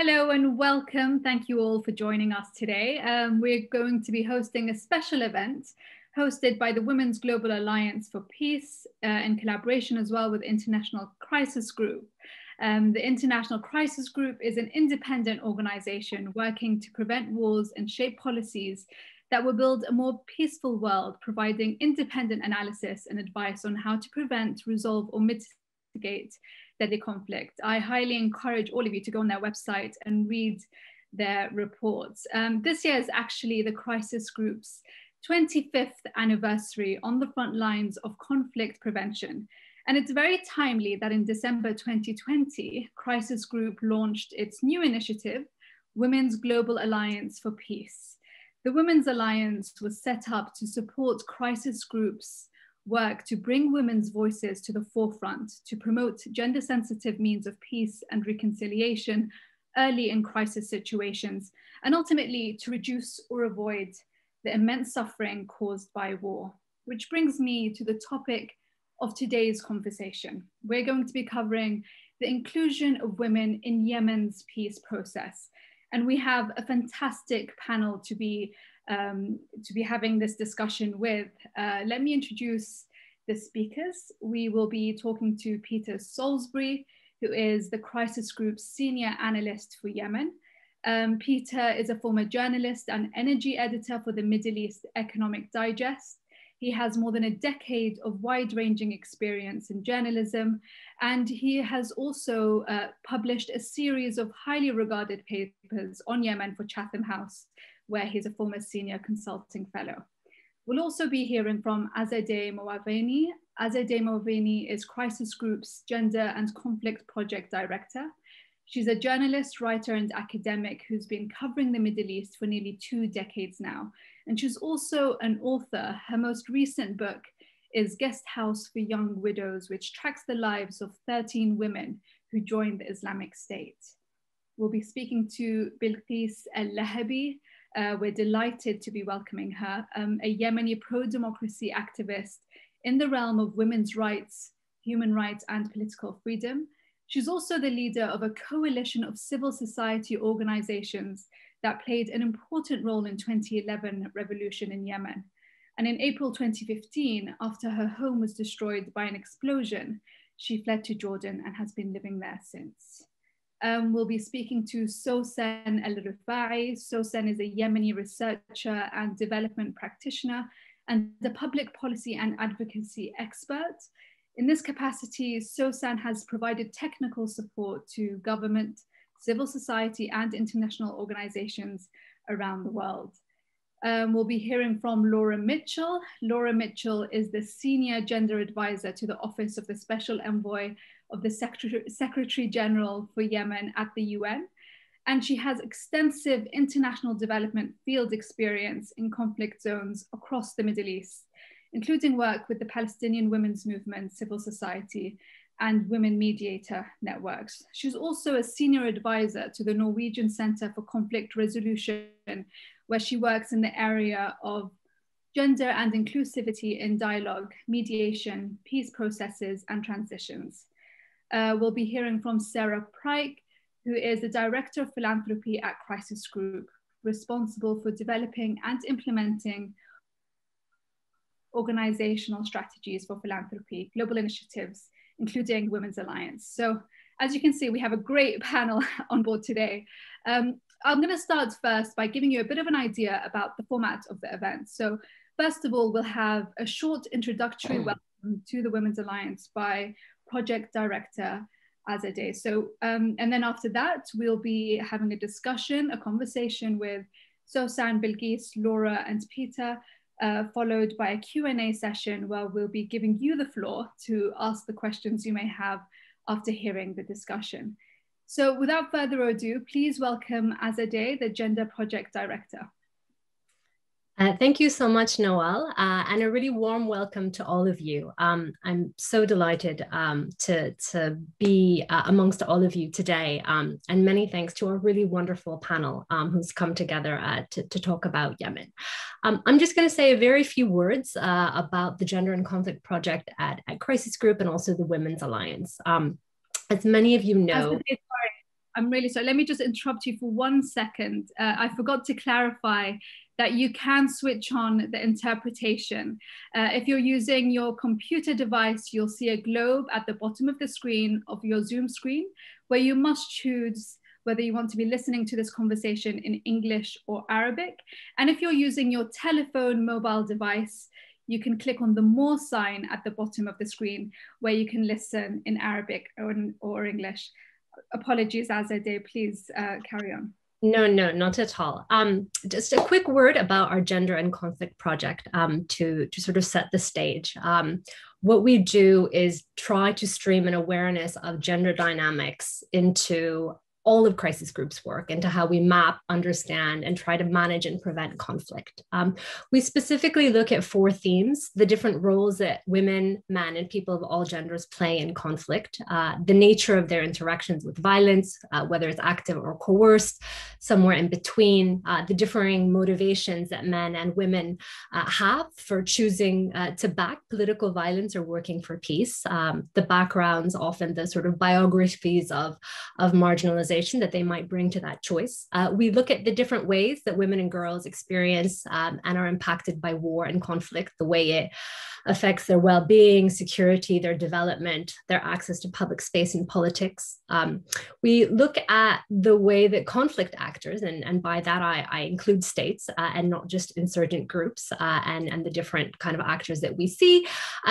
Hello and welcome. Thank you all for joining us today. We're going to be hosting a special event hosted by the Women's Global Alliance for Peace in collaboration as well with International Crisis Group. The International Crisis Group is an independent organization working to prevent wars and shape policies that will build a more peaceful world, providing independent analysis and advice on how to prevent, resolve, or mitigate deadly conflict. I highly encourage all of you to go on their website and read their reports. This year is actually the Crisis Group's 25th anniversary on the front lines of conflict prevention. And it's very timely that in December 2020, Crisis Group launched its new initiative, Women's Global Alliance for Peace. The Women's Alliance was set up to support Crisis Group's work to bring women's voices to the forefront, to promote gender-sensitive means of peace and reconciliation early in crisis situations, and ultimately to reduce or avoid the immense suffering caused by war. Which brings me to the topic of today's conversation. We're going to be covering the inclusion of women in Yemen's peace process. And we have a fantastic panel to be having this discussion with. Let me introduce the speakers. We will be talking to Peter Salisbury, who is the Crisis Group's Senior Analyst for Yemen. Peter is a former journalist and energy editor for the Middle East Economic Digest. He has more than a decade of wide-ranging experience in journalism, and he has also published a series of highly regarded papers on Yemen for Chatham House, where he's a former senior consulting fellow. We'll also be hearing from Azadeh Moaveni. Azadeh Moaveni is Crisis Group's Gender and Conflict Project Director. She's a journalist, writer, and academic who's been covering the Middle East for nearly 2 decades now. And she's also an author. Her most recent book is Guest House for Young Widows, which tracks the lives of 13 women who joined the Islamic State. We'll be speaking to Belquis Al-Lahabi. We're delighted to be welcoming her, a Yemeni pro-democracy activist in the realm of women's rights, human rights, and political freedom. She's also the leader of a coalition of civil society organizations that played an important role in 2011 revolution in Yemen. And in April 2015, after her home was destroyed by an explosion, she fled to Jordan and has been living there since. We'll be speaking to Sawsan Al-Refai. Sawsan is a Yemeni researcher and development practitioner and the public policy and advocacy expert. In this capacity, Sawsan has provided technical support to government, civil society, and international organizations around the world. We'll be hearing from Laura Mitchell. Laura Mitchell is the Senior Gender Advisor to the Office of the Special Envoy of the Secretary General for Yemen at the UN. And she has extensive international development field experience in conflict zones across the Middle East, including work with the Palestinian Women's Movement, civil society, and women mediator networks. She's also a senior advisor to the Norwegian Center for Conflict Resolution, where she works in the area of gender and inclusivity in dialogue, mediation, peace processes, and transitions. We'll be hearing from Sarah Pryke, who is the Director of Philanthropy at Crisis Group, responsible for developing and implementing organizational strategies for philanthropy, global initiatives, including Women's Alliance. So as you can see, we have a great panel on board today. I'm going to start first by giving you a bit of an idea about the format of the event. So first of all, we'll have a short introductory welcome to the Women's Alliance by Project Director Azadeh. So, and then after that, we'll be having a discussion, a conversation with Sawsan, Belquis, Laura, and Peter, followed by a Q&A session where we'll be giving you the floor to ask the questions you may have after hearing the discussion. So without further ado, please welcome Azadeh, the Gender Project Director. Thank you so much, Nawal, and a really warm welcome to all of you. I'm so delighted to be amongst all of you today, and many thanks to our really wonderful panel who's come together to talk about Yemen. I'm just going to say a very few words about the Gender and Conflict Project at Crisis Group and also the Women's Alliance. As many of you know— I'm really sorry. Let me just interrupt you for 1 second. I forgot to clarify that you can switch on the interpretation. If you're using your computer device, you'll see a globe at the bottom of the screen of your Zoom screen, where you must choose whether you want to be listening to this conversation in English or Arabic. And if you're using your telephone mobile device, you can click on the more sign at the bottom of the screen where you can listen in Arabic or English. Apologies, Azadeh, please carry on. No, not at all. Just a quick word about our Gender and Conflict project to sort of set the stage. What we do is try to stream an awareness of gender dynamics into all of crisis groups' work, into how we map, understand, and try to manage and prevent conflict. We specifically look at 4 themes: the different roles that women, men, and people of all genders play in conflict, the nature of their interactions with violence, whether it's active or coerced, somewhere in between, the differing motivations that men and women have for choosing to back political violence or working for peace, the backgrounds, often the sort of biographies of marginalization that they might bring to that choice. We look at the different ways that women and girls experience and are impacted by war and conflict, the way it affects their well-being, security, their development, their access to public space and politics. We look at the way that conflict actors, and by that I include states and not just insurgent groups and the different kind of actors that we see,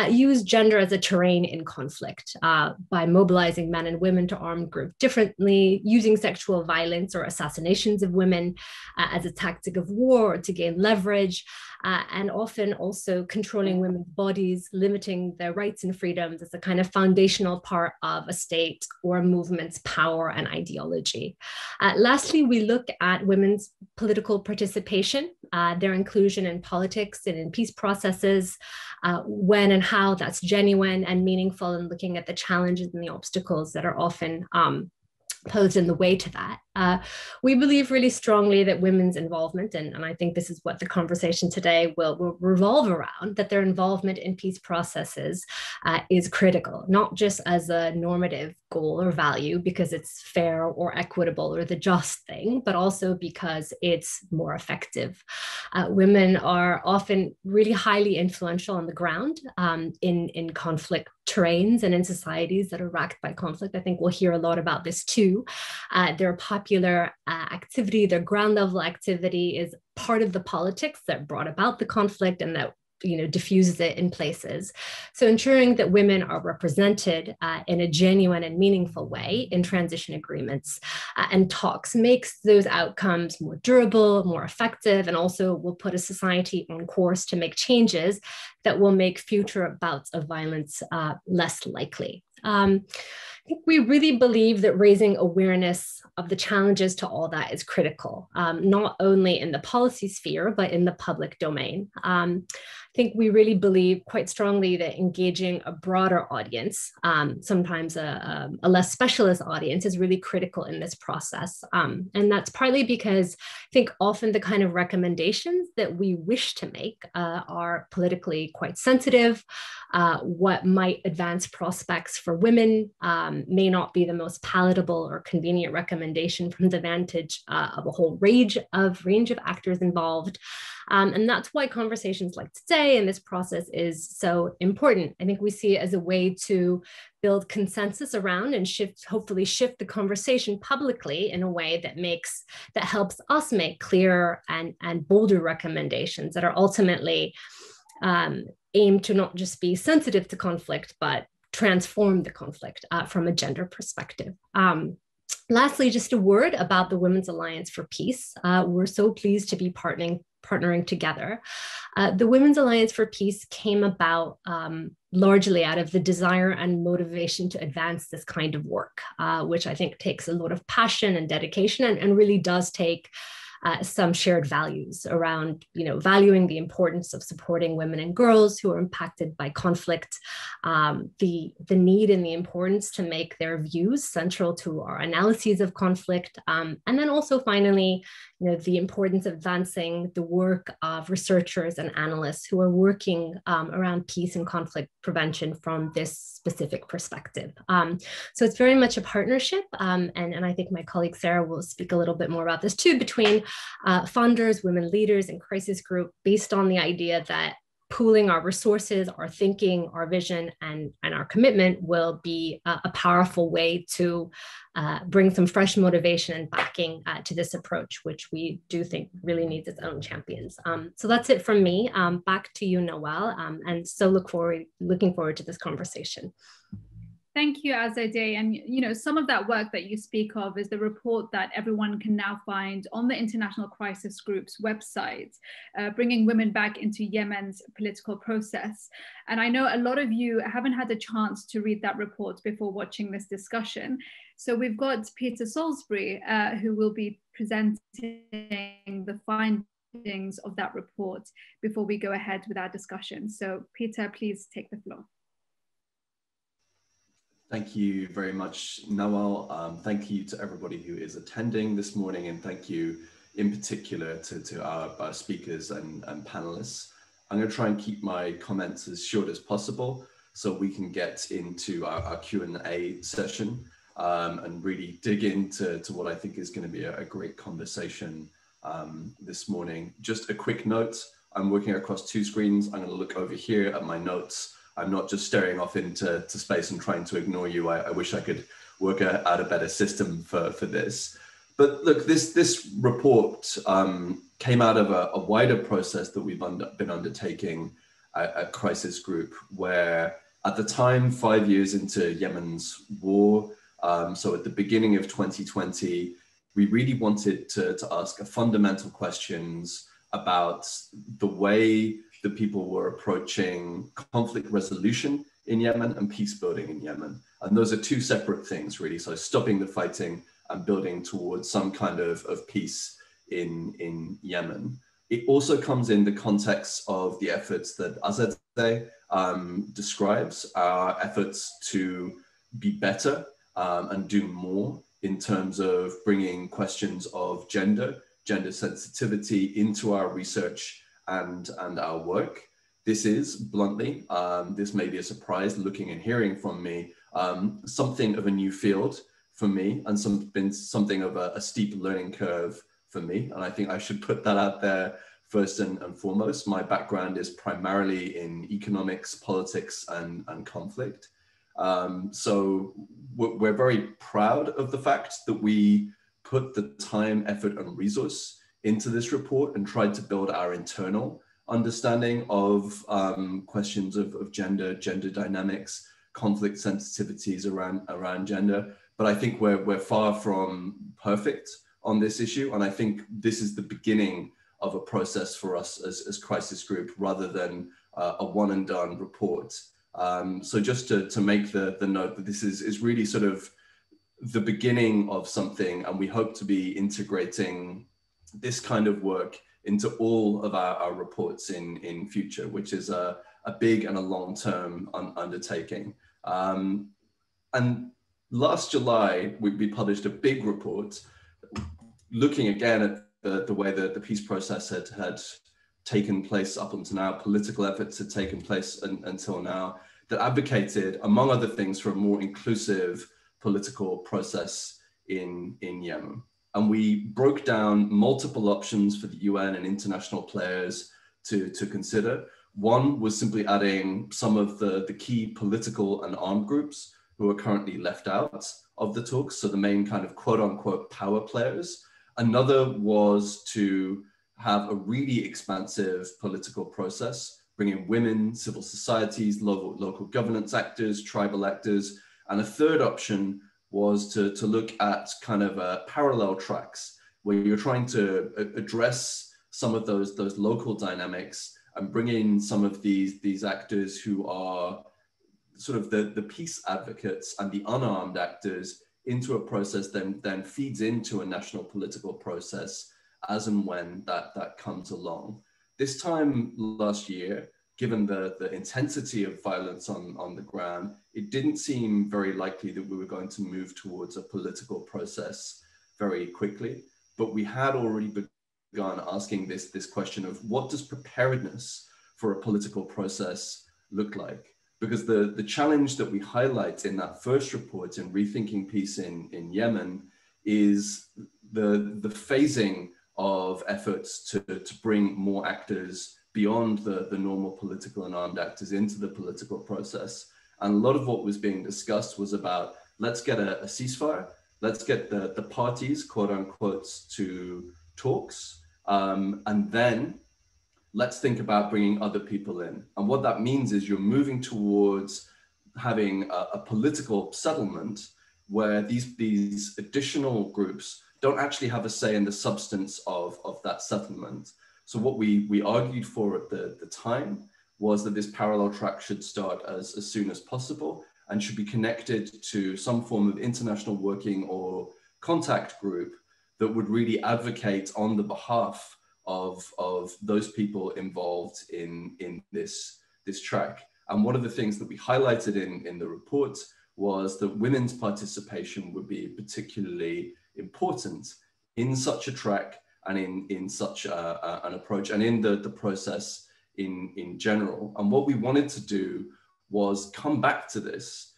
use gender as a terrain in conflict by mobilizing men and women to armed groups differently, using sexual violence or assassinations of women as a tactic of war or to gain leverage, and often also controlling women's bodies, limiting their rights and freedoms as a kind of foundational part of a state or a movement's power and ideology. Lastly, we look at women's political participation, their inclusion in politics and in peace processes, when and how that's genuine and meaningful, and looking at the challenges and the obstacles that are often posed in the way to that. We believe really strongly that women's involvement, and I think this is what the conversation today will revolve around, that their involvement in peace processes is critical, not just as a normative goal or value because it's fair or equitable or the just thing, but also because it's more effective. Women are often really highly influential on the ground in conflict terrains and in societies that are racked by conflict. I think we'll hear a lot about this too. Their popular activity, their ground level activity is part of the politics that brought about the conflict and that diffuses it in places. So ensuring that women are represented in a genuine and meaningful way in transition agreements and talks makes those outcomes more durable, more effective, and also will put a society on course to make changes that will make future bouts of violence less likely. I think we really believe that raising awareness of the challenges to all that is critical, not only in the policy sphere, but in the public domain. I think we really believe quite strongly that engaging a broader audience, sometimes a less specialist audience, is really critical in this process. And that's partly because I think often the kind of recommendations that we wish to make are politically quite sensitive. What might advance prospects for women may not be the most palatable or convenient recommendation from the vantage of a whole range of actors involved. And that's why conversations like today and this process is so important. I think we see it as a way to build consensus around and hopefully shift the conversation publicly in a way that helps us make clearer and bolder recommendations that are ultimately aimed to not just be sensitive to conflict, but transform the conflict from a gender perspective. Lastly, just a word about the Women's Alliance for Peace. We're so pleased to be partnering together. The Women's Alliance for Peace came about largely out of the desire and motivation to advance this kind of work, which I think takes a lot of passion and dedication and really does take some shared values around, valuing the importance of supporting women and girls who are impacted by conflict, the need and the importance to make their views central to our analyses of conflict, and then also finally, the importance of advancing the work of researchers and analysts who are working around peace and conflict prevention from this specific perspective. So it's very much a partnership, and I think my colleague Sarah will speak a little bit more about this too, between funders, women leaders, and crisis group, based on the idea that pooling our resources, our thinking, our vision, and our commitment will be a powerful way to bring some fresh motivation and backing to this approach, which we do think really needs its own champions. So that's it from me. Back to you, Nawal, and so looking forward to this conversation. Thank you, Azadeh. And you know, some of that work that you speak of is the report that everyone can now find on the International Crisis Group's website, bringing women back into Yemen's political process. And I know a lot of you haven't had a chance to read that report before watching this discussion. So we've got Peter Salisbury, who will be presenting the findings of that report before we go ahead with our discussion. So Peter, please take the floor. Thank you very much, Nawal. Thank you to everybody who is attending this morning, and thank you in particular to our speakers and panelists. I'm going to try and keep my comments as short as possible so we can get into our Q&A session and really dig into what I think is going to be a great conversation this morning. Just a quick note, I'm working across two screens. I'm going to look over here at my notes. I'm not just staring off into space and trying to ignore you. I wish I could work out a better system for this. But look, this report came out of a wider process that we've been undertaking at Crisis Group, where at the time, 5 years into Yemen's war, so at the beginning of 2020, we really wanted to ask fundamental questions about the way the people were approaching conflict resolution in Yemen and peace building in Yemen. And those are two separate things, really. So stopping the fighting and building towards some kind of peace in Yemen. It also comes in the context of the efforts that Azadeh describes, our efforts to be better and do more in terms of bringing questions of gender sensitivity into our research and our work. This is, bluntly, this may be a surprise looking and hearing from me, something of a new field for me, and been something of a steep learning curve for me. And I think I should put that out there first and foremost. My background is primarily in economics, politics, and conflict. So we're very proud of the fact that we put the time, effort, and resource into this report and tried to build our internal understanding of questions of gender dynamics, conflict sensitivities around gender. But I think we're far from perfect on this issue. And I think this is the beginning of a process for us as Crisis Group rather than a one and done report. So just to make the note that this is really sort of the beginning of something, and we hope to be integrating this kind of work into all of our reports in future, which is a big and a long-term undertaking. And last July, we published a big report looking again at the way that the peace process had taken place up until now, political efforts had taken place until now, that advocated, among other things, for a more inclusive political process in Yemen. And we broke down multiple options for the UN and international players to consider. One was simply adding some of the key political and armed groups who are currently left out of the talks, so the main kind of quote unquote power players. Another was to have a really expansive political process, bringing women, civil societies, local governance actors, tribal actors. And a third option was to look at kind of parallel tracks where you're trying to address some of those local dynamics and bring in some of these actors who are sort of the peace advocates and the unarmed actors into a process then feeds into a national political process as and when that comes along. This time last year, given the intensity of violence on the ground, it didn't seem very likely that we were going to move towards a political process very quickly. But we had already begun asking this question of what does preparedness for a political process look like? because the challenge that we highlight in that first report in Rethinking Peace in Yemen is the phasing of efforts to bring more actors beyond the normal political and armed actors into the political process. And a lot of what was being discussed was about, let's get a ceasefire, let's get the parties, quote unquote, to talks, and then let's think about bringing other people in. And what that means is you're moving towards having a political settlement where these additional groups don't actually have a say in the substance of that settlement. So what we argued for at the time was that this parallel track should start as soon as possible and should be connected to some form of international working or contact group that would really advocate on the behalf of those people involved in this track. And one of the things that we highlighted in the report was that women's participation would be particularly important in such a track and in such an approach and in the process in general. And what we wanted to do was come back to this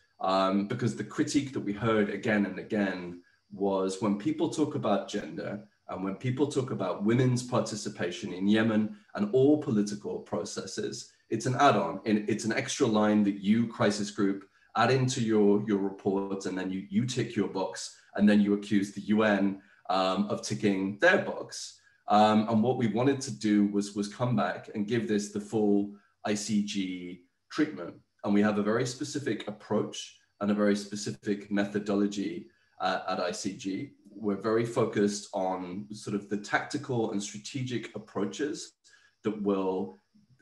because the critique that we heard again and again was when people talk about gender and when people talk about women's participation in Yemen and all political processes, it's an add-on, and it's an extra line that you, crisis group, add into your report, and then you tick your box, and then you accuse the UN of ticking their box. And what we wanted to do was come back and give this the full ICG treatment. And we have a very specific approach and a very specific methodology at ICG. We're very focused on sort of the tactical and strategic approaches that will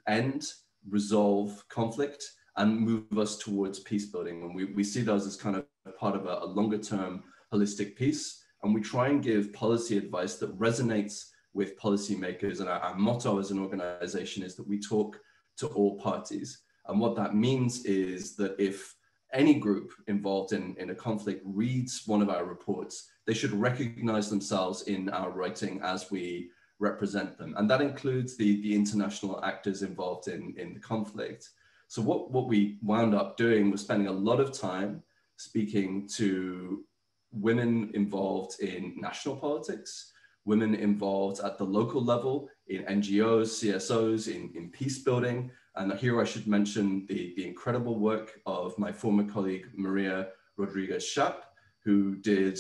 end, resolve conflict, and move us towards peace building. And we see those as kind of part of a longer term holistic peace. And we try and give policy advice that resonates with policymakers. And our motto as an organization is that we talk to all parties. And what that means is that if any group involved in a conflict reads one of our reports, they should recognize themselves in our writing as we represent them. And that includes the international actors involved in the conflict. So what we wound up doing was spending a lot of time speaking to women involved in national politics, women involved at the local level in NGOs, CSOs, in peace building. And here I should mention the incredible work of my former colleague, Maria Rodriguez-Schaap, who did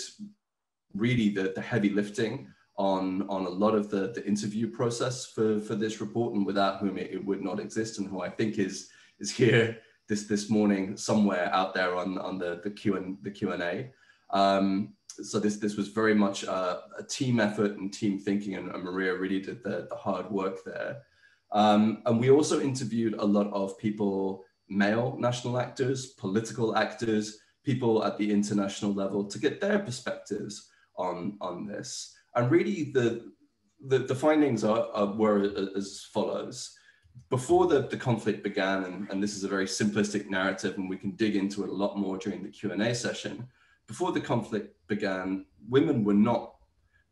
really the heavy lifting on a lot of the interview process for this report, and without whom it would not exist, and who I think is here this morning somewhere out there on the Q&A. So this was very much a team effort and team thinking, and Maria really did the hard work there. And we also interviewed a lot of people, male national actors, political actors, people at the international level, to get their perspectives on this. And really the findings were as follows. Before the conflict began, and this is a very simplistic narrative and we can dig into it a lot more during the Q&A session, before the conflict began, women were not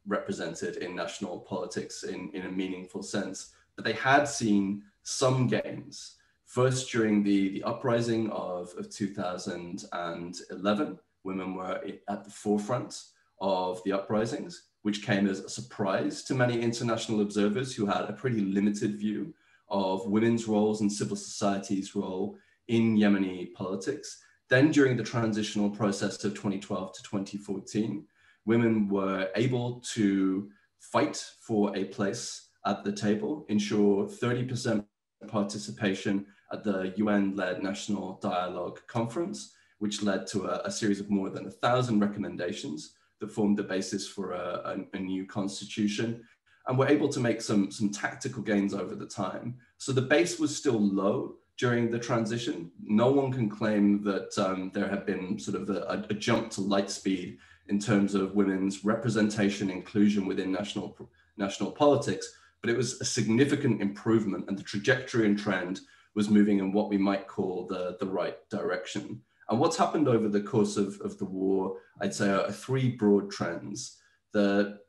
represented in national politics in a meaningful sense, but they had seen some gains. First, during the uprising of 2011, women were at the forefront of the uprisings, which came as a surprise to many international observers who had a pretty limited view of women's roles and civil society's role in Yemeni politics. Then during the transitional process of 2012 to 2014, women were able to fight for a place at the table, ensure 30% participation at the UN-led National Dialogue Conference, which led to a series of more than 1,000 recommendations that formed the basis for a new constitution. And we're able to make some tactical gains over the time. So the base was still low during the transition. No one can claim that there had been sort of a jump to light speed in terms of women's representation, inclusion within national politics, but it was a significant improvement, and the trajectory and trend was moving in what we might call the right direction. And what's happened over the course of the war, I'd say, are three broad trends. The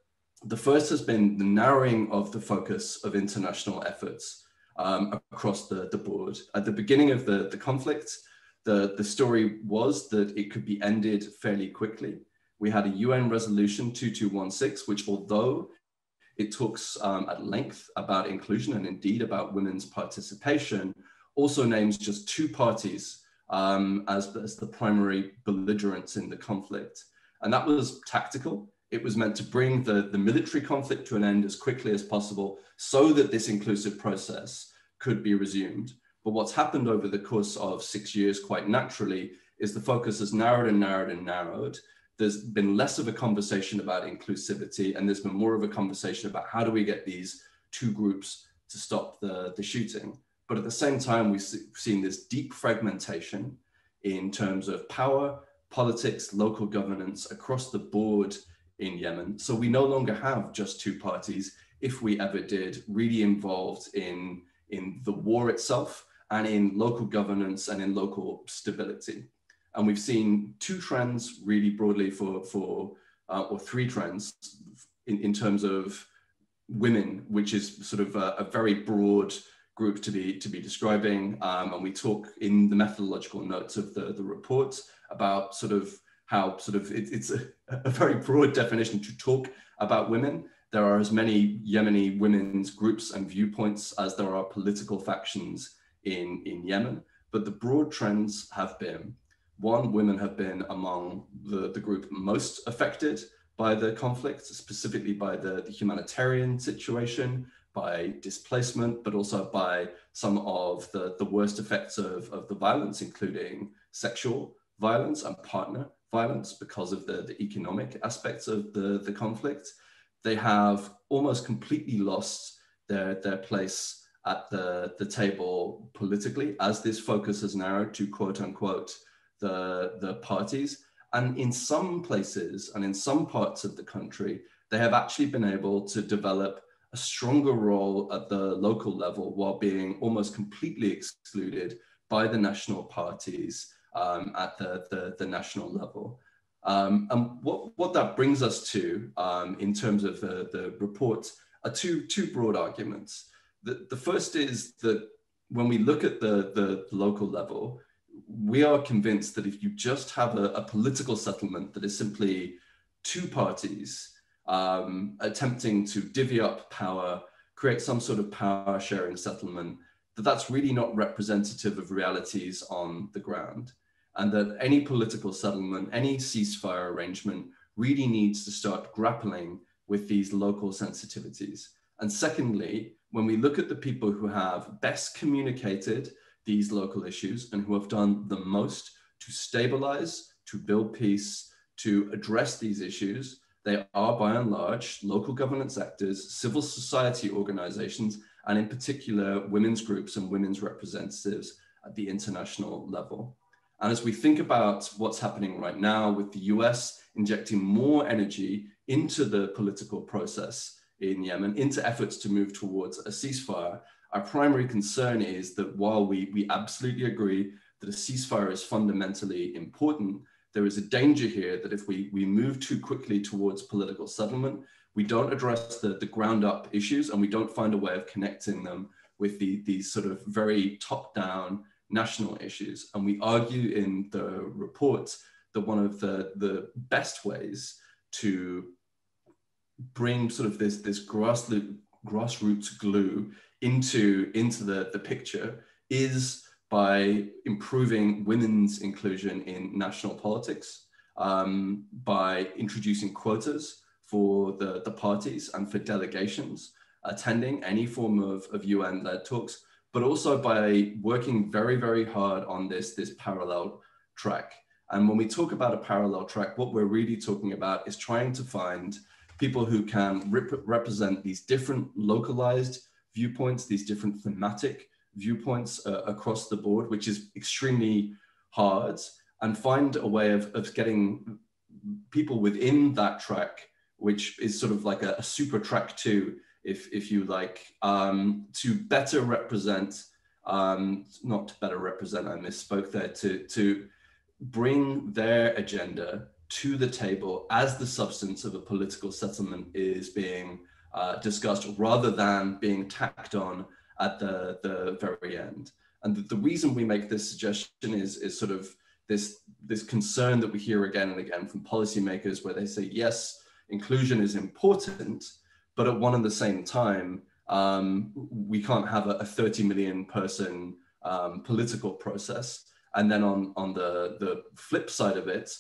first has been the narrowing of the focus of international efforts. across the board. At the beginning of the conflict, the story was that it could be ended fairly quickly. We had a UN resolution 2216, which, although it talks at length about inclusion and indeed about women's participation, also names just two parties as the primary belligerents in the conflict. And that was tactical. It was meant to bring the military conflict to an end as quickly as possible so that this inclusive process could be resumed. But what's happened over the course of 6 years, quite naturally, is the focus has narrowed and narrowed and narrowed. There's been less of a conversation about inclusivity, and there's been more of a conversation about how do we get these two groups to stop the shooting. But at the same time, we've seen this deep fragmentation in terms of power, politics, local governance across the board in Yemen. So we no longer have just two parties, if we ever did, really involved in the war itself and in local governance and in local stability. And we've seen two trends really broadly or three trends in terms of women, which is sort of a very broad group to be describing. And we talk in the methodological notes of the report about sort of how it's a very broad definition to talk about women. There are as many Yemeni women's groups and viewpoints as there are political factions in Yemen. But the broad trends have been, one, women have been among the group most affected by the conflict, specifically by the humanitarian situation, by displacement, but also by some of the worst effects of the violence, including sexual violence and partner violence because of the economic aspects of the conflict. They have almost completely lost their place at the table politically as this focus has narrowed to quote unquote the parties. And in some places and in some parts of the country, they have actually been able to develop a stronger role at the local level while being almost completely excluded by the national parties at the national level. And what that brings us to in terms of the report are two broad arguments. The first is that when we look at the local level, we are convinced that if you just have a political settlement that is simply two parties attempting to divvy up power, create some sort of power sharing settlement, that's really not representative of realities on the ground. And that any political settlement, any ceasefire arrangement really needs to start grappling with these local sensitivities. And secondly, when we look at the people who have best communicated these local issues and who have done the most to stabilize, to build peace, to address these issues, they are by and large local governance actors, civil society organizations, and in particular, women's groups and women's representatives at the international level. And as we think about what's happening right now with the US injecting more energy into the political process in Yemen, into efforts to move towards a ceasefire, our primary concern is that while we absolutely agree that a ceasefire is fundamentally important, there is a danger here that if we move too quickly towards political settlement, we don't address the ground up issues and we don't find a way of connecting them with these sort of very top-down national issues. And we argue in the report that one of the best ways to bring sort of this grassroots glue into the picture is by improving women's inclusion in national politics, by introducing quotas for the parties and for delegations attending any form of UN-led talks, but also by working very, very hard on this parallel track. And when we talk about a parallel track, what we're really talking about is trying to find people who can represent these different localized viewpoints, these different thematic viewpoints across the board, which is extremely hard, and find a way of getting people within that track, which is sort of like a super track two, if you like, to better represent, not to better represent, I misspoke there, to bring their agenda to the table as the substance of a political settlement is being discussed, rather than being tacked on at the very end. And the reason we make this suggestion is sort of this concern that we hear again and again from policymakers, where they say, yes, inclusion is important, but at one and the same time, we can't have a 30 million person political process. And then on the flip side of it,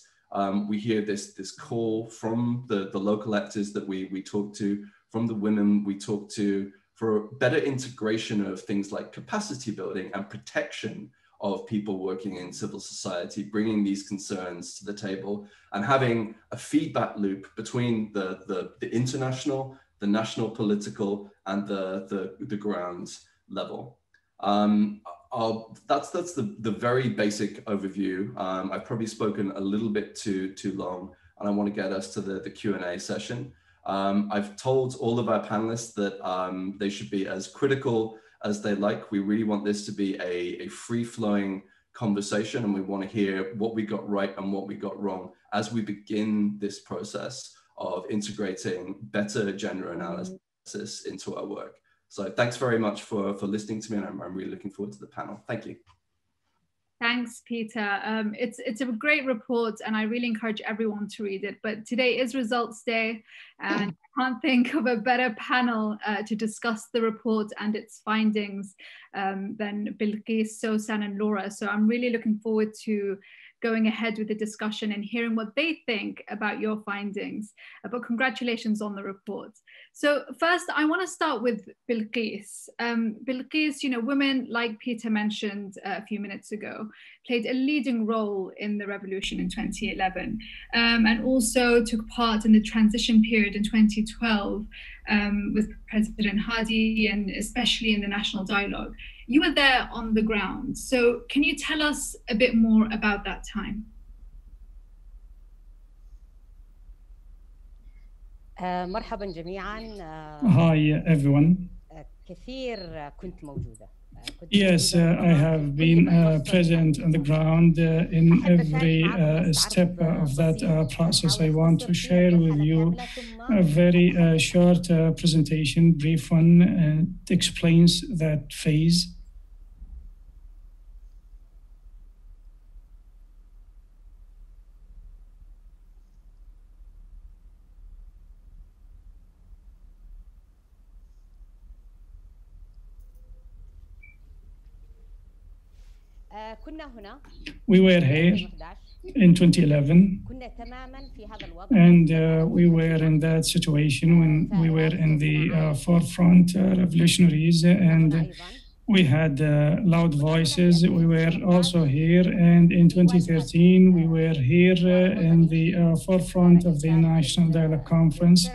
we hear this call from the local actors that we talk to, from the women we talk to, for better integration of things like capacity building and protection of people working in civil society, bringing these concerns to the table and having a feedback loop between the international, the national political, and the ground level. That's the very basic overview. I've probably spoken a little bit too long, and I want to get us to the Q&A session. I've told all of our panelists that they should be as critical as they like. We really want this to be a free-flowing conversation, and we want to hear what we got right and what we got wrong as we begin this process of integrating better gender analysis into our work. So thanks very much for listening to me, and I'm really looking forward to the panel. Thank you. Thanks, Peter. It's a great report, and I really encourage everyone to read it. But today is results day, and I can't think of a better panel to discuss the report and its findings than Belquis, Sawsan, and Laura. So I'm really looking forward to going ahead with the discussion and hearing what they think about your findings. But congratulations on the report. So first, I want to start with Belquis. Belquis, women, like Peter mentioned a few minutes ago, played a leading role in the revolution in 2011, and also took part in the transition period in 2012 with President Hadi, and especially in the national dialogue. You were there on the ground, so can you tell us a bit more about that time? مرحبا جميعا. Hi everyone. كثير كنت موجودة. Yes, I have been present on the ground in every step of that process. I want to share with you a very short presentation, brief one, that explains that phase. We were here in 2011, and we were in that situation when we were in the forefront, revolutionaries, and we had loud voices. We were also here, and in 2013, we were here in the forefront of the National Dialogue Conference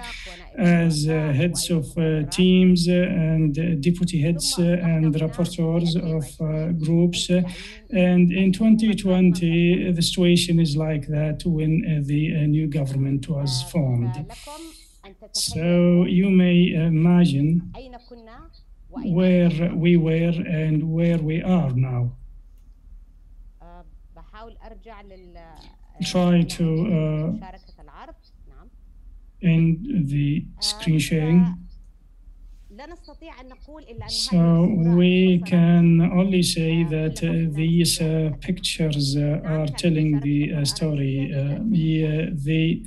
as heads of teams and deputy heads and rapporteurs of groups. And in 2020, the situation is like that when the new government was formed. So you may imagine where we were and where we are now. Try to end the screen sharing. So we can only say that these pictures are telling the story. The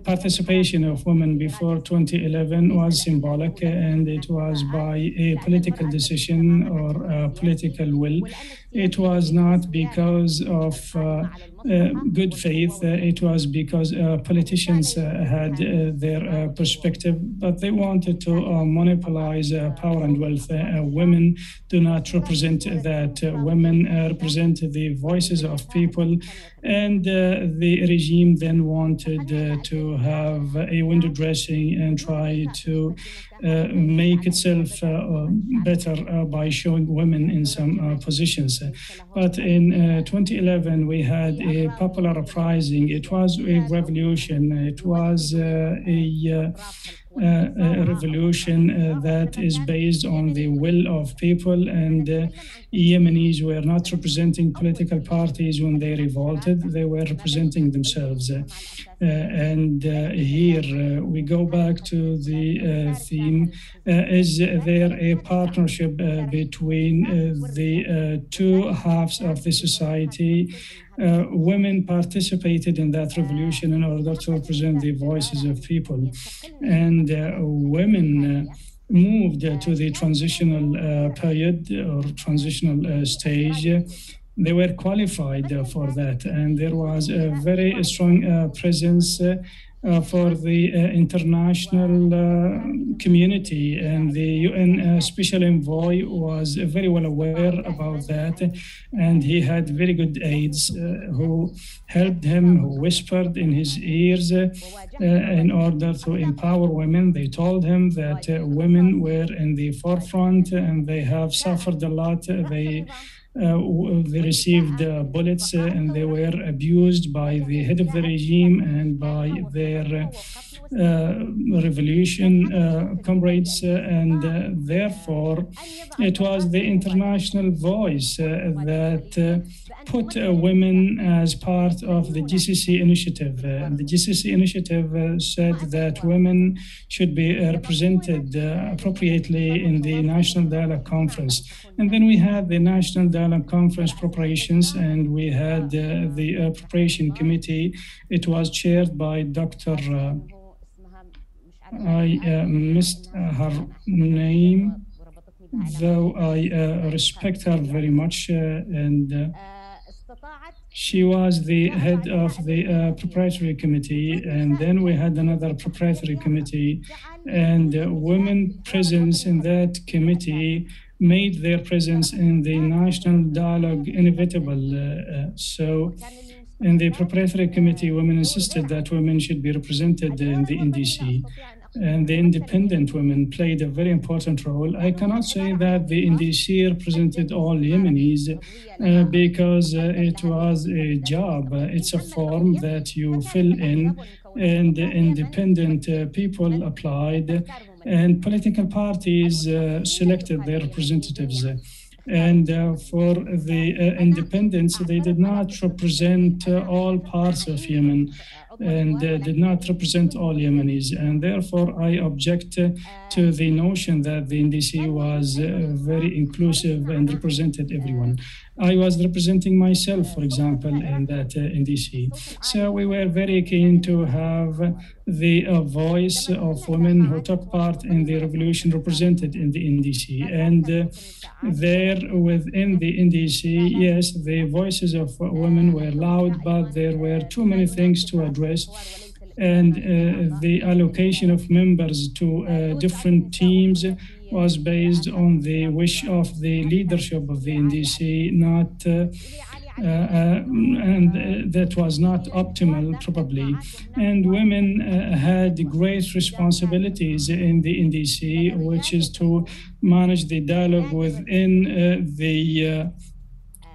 participation of women before 2011 was symbolic, and it was by a political decision or a political will. It was not because of good faith. It was because politicians had their perspective, but they wanted to monopolize power and wealth. Women do not represent that. Women represent the voices of people, and the regime then wanted to have a window dressing and try to make itself better by showing women in some positions. But in 2011, we had a popular uprising. It was a revolution. It was a a revolution that is based on the will of people, and Yemenis were not representing political parties when they revolted, they were representing themselves. And here we go back to the theme, is there a partnership between the two halves of the society? Women participated in that revolution in order to represent the voices of people. And women moved to the transitional period or transitional stage. They were qualified for that. And there was a very strong presence for the international community, and the UN Special Envoy was very well aware about that, and he had very good aides who helped him, who whispered in his ears in order to empower women. They told him that women were in the forefront and they have suffered a lot. They received bullets and they were abused by the head of the regime and by their revolution comrades, and therefore it was the international voice that put women as part of the GCC initiative. The GCC initiative said that women should be represented appropriately in the National Dialogue Conference. And then we had the National Dialogue Conference preparations, and we had the preparation committee. It was chaired by Dr. I missed her name, though I respect her very much, and she was the head of the preparatory committee. And then we had another preparatory committee, and women presence in that committee made their presence in the national dialogue inevitable. So in the preparatory committee, women insisted that women should be represented in the NDC. And the independent women played a very important role. I cannot say that the NDC represented all Yemenis because it was a job. It's a form that you fill in, and independent people applied, and political parties selected their representatives. And for the independents, they did not represent all parts of Yemen and did not represent all Yemenis. And therefore, I object to the notion that the NDC was very inclusive and represented everyone. I was representing myself, for example, in that NDC. So we were very keen to have the voice of women who took part in the revolution represented in the NDC. And there within the NDC, yes, the voices of women were loud, but there were too many things to address. And the allocation of members to different teams was based on the wish of the leadership of the NDC, and that was not optimal, probably. And women had great responsibilities in the NDC, which is to manage the dialogue within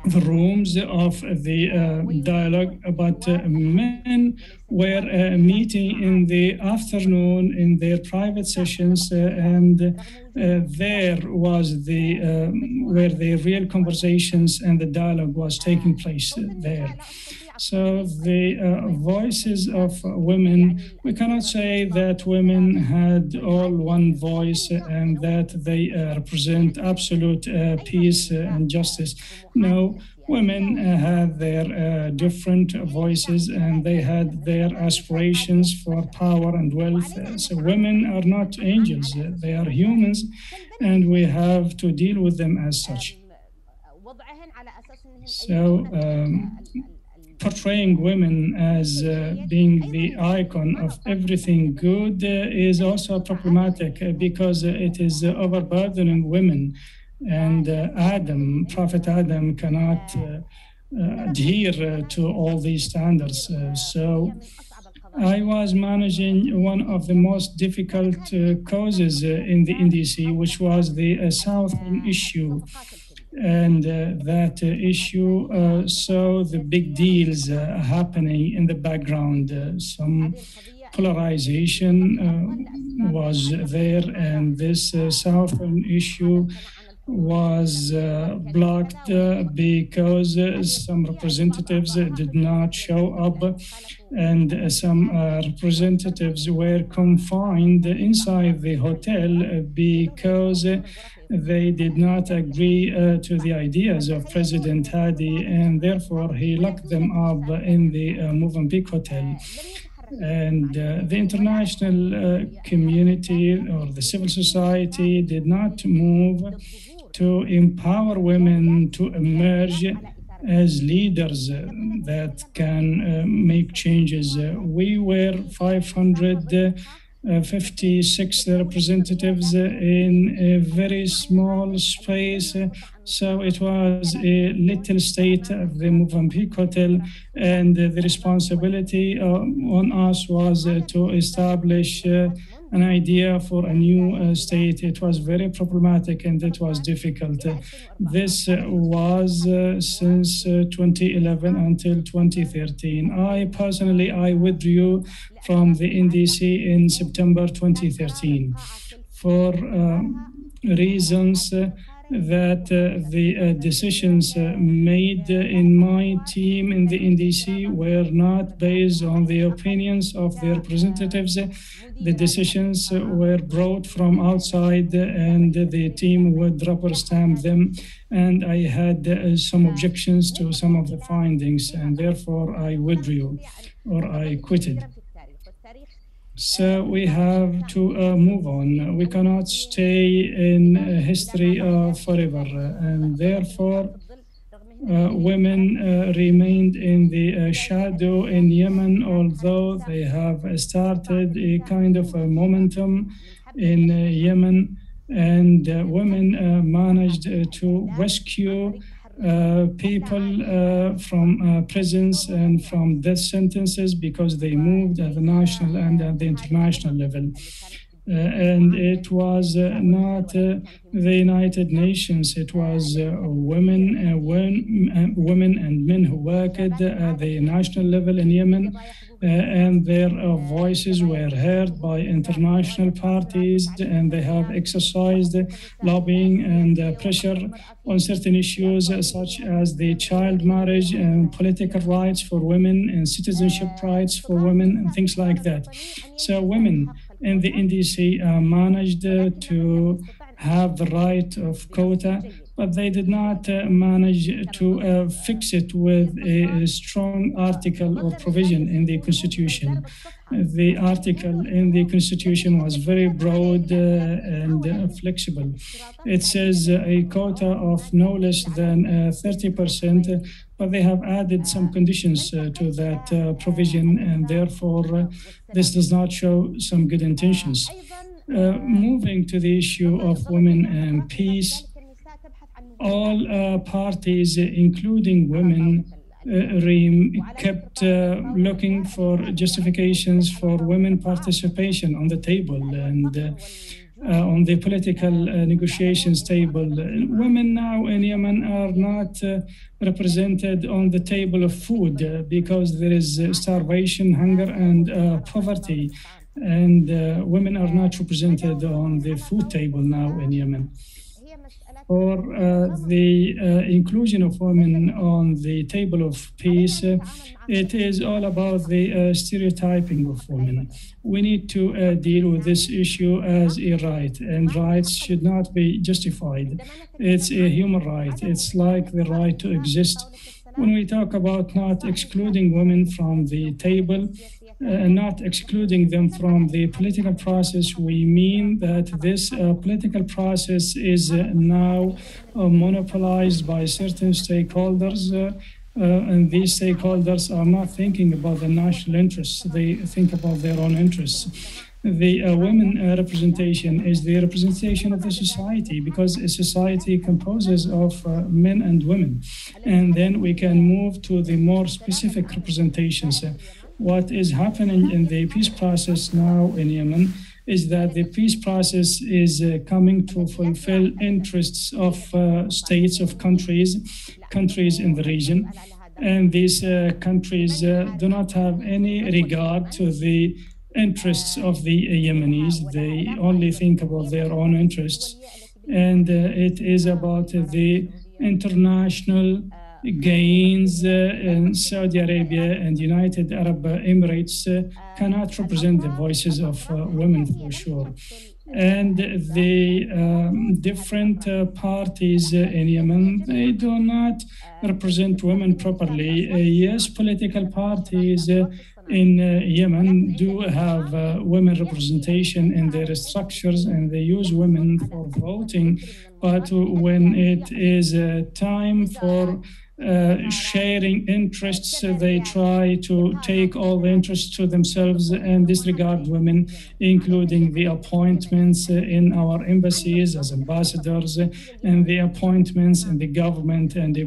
the rooms of the dialogue, but men were meeting in the afternoon in their private sessions, and there was where the real conversations and the dialogue was taking place there. So the voices of women, we cannot say that women had all one voice and that they represent absolute peace and justice. No, women had their different voices and they had their aspirations for power and wealth. So women are not angels, they are humans, and we have to deal with them as such. So portraying women as being the icon of everything good is also problematic because it is overburdening women. And Prophet Adam cannot adhere to all these standards. So I was managing one of the most difficult causes in the NDC, which was the Southern issue. And that issue saw the big deals happening in the background. Some polarization was there, and this southern issue was blocked because some representatives did not show up, and some representatives were confined inside the hotel because they did not agree to the ideas of President Hadi, and therefore he locked them up in the Moaveni hotel. And the international community or the civil society did not move to empower women to emerge as leaders that can make changes. We were 556 representatives in a very small space. So it was a little state of the Moaveni Hotel, and the responsibility on us was to establish an idea for a new state. It was very problematic and it was difficult. This was since 2011 until 2013. I withdrew from the NDC in September 2013 for reasons that the decisions made in my team in the NDC were not based on the opinions of the representatives. The decisions were brought from outside, and the team would rubber stamp them. And I had some objections to some of the findings, and therefore I withdrew or I quitted. So we have to move on. We cannot stay in history forever, and therefore women remained in the shadow in Yemen, although they have started a kind of a momentum in Yemen, and women managed to rescue people from prisons and from death sentences because they moved at the national and at the international level. And it was not the United Nations, it was women and men who worked at the national level in Yemen, and their voices were heard by international parties, and they have exercised lobbying and pressure on certain issues such as the child marriage and political rights for women and citizenship rights for women and things like that. So women in the NDC managed to have the right of quota, but they did not manage to fix it with a strong article or provision in the Constitution. The article in the Constitution was very broad and flexible. It says a quota of no less than 30%, but they have added some conditions to that provision, and therefore this does not show some good intentions. Moving to the issue of women and peace, all parties, including women, kept looking for justifications for women participation on the table and on the political negotiations table. Women now in Yemen are not represented on the table of food because there is starvation, hunger, and poverty. And women are not represented on the food table now in Yemen. For the inclusion of women on the table of peace, it is all about the stereotyping of women. We need to deal with this issue as a right, and rights should not be justified. It's a human right. It's like the right to exist. When we talk about not excluding women from the table, not excluding them from the political process, we mean that this political process is now monopolized by certain stakeholders, and these stakeholders are not thinking about the national interests, they think about their own interests. The women representation is the representation of the society, because a society composes of men and women. And then we can move to the more specific representations. What is happening in the peace process now in Yemen is that the peace process is coming to fulfill interests of states, of countries in the region. And these countries do not have any regard to the interests of the Yemenis. They only think about their own interests. And it is about the international gains in Saudi Arabia and United Arab Emirates cannot represent the voices of women for sure. And the different parties in Yemen, they do not represent women properly. Yes, political parties in Yemen do have women representation in their structures, and they use women for voting. But when it is time for sharing interests, they try to take all the interests to themselves and disregard women, including the appointments in our embassies as ambassadors and the appointments in the government and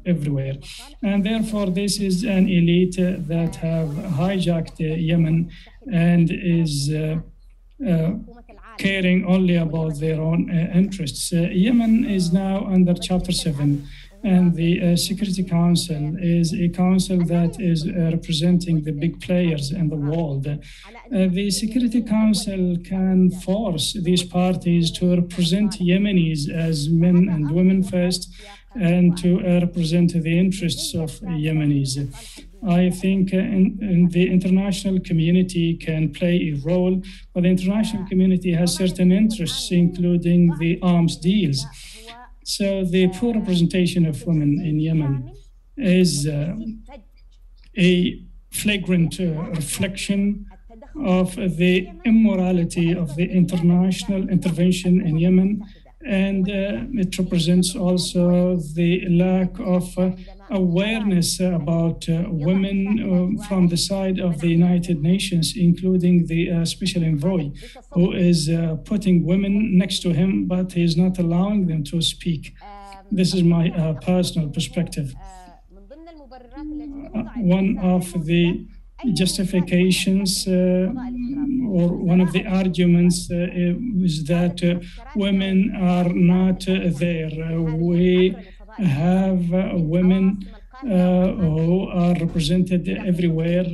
everywhere. And therefore, this is an elite that have hijacked Yemen and is caring only about their own interests. Yemen is now under Chapter 7. And the Security Council is a council that is representing the big players in the world. The Security Council can force these parties to represent Yemenis as men and women first, and to represent the interests of Yemenis. I think in the international community can play a role, but the international community has certain interests, including the arms deals. So the poor representation of women in Yemen is a flagrant reflection of the immorality of the international intervention in Yemen, and it represents also the lack of awareness about women from the side of the United Nations, including the Special Envoy, who is putting women next to him, but he is not allowing them to speak. This is my personal perspective. One of the justifications or one of the arguments is that women are not there. We have women who are represented everywhere,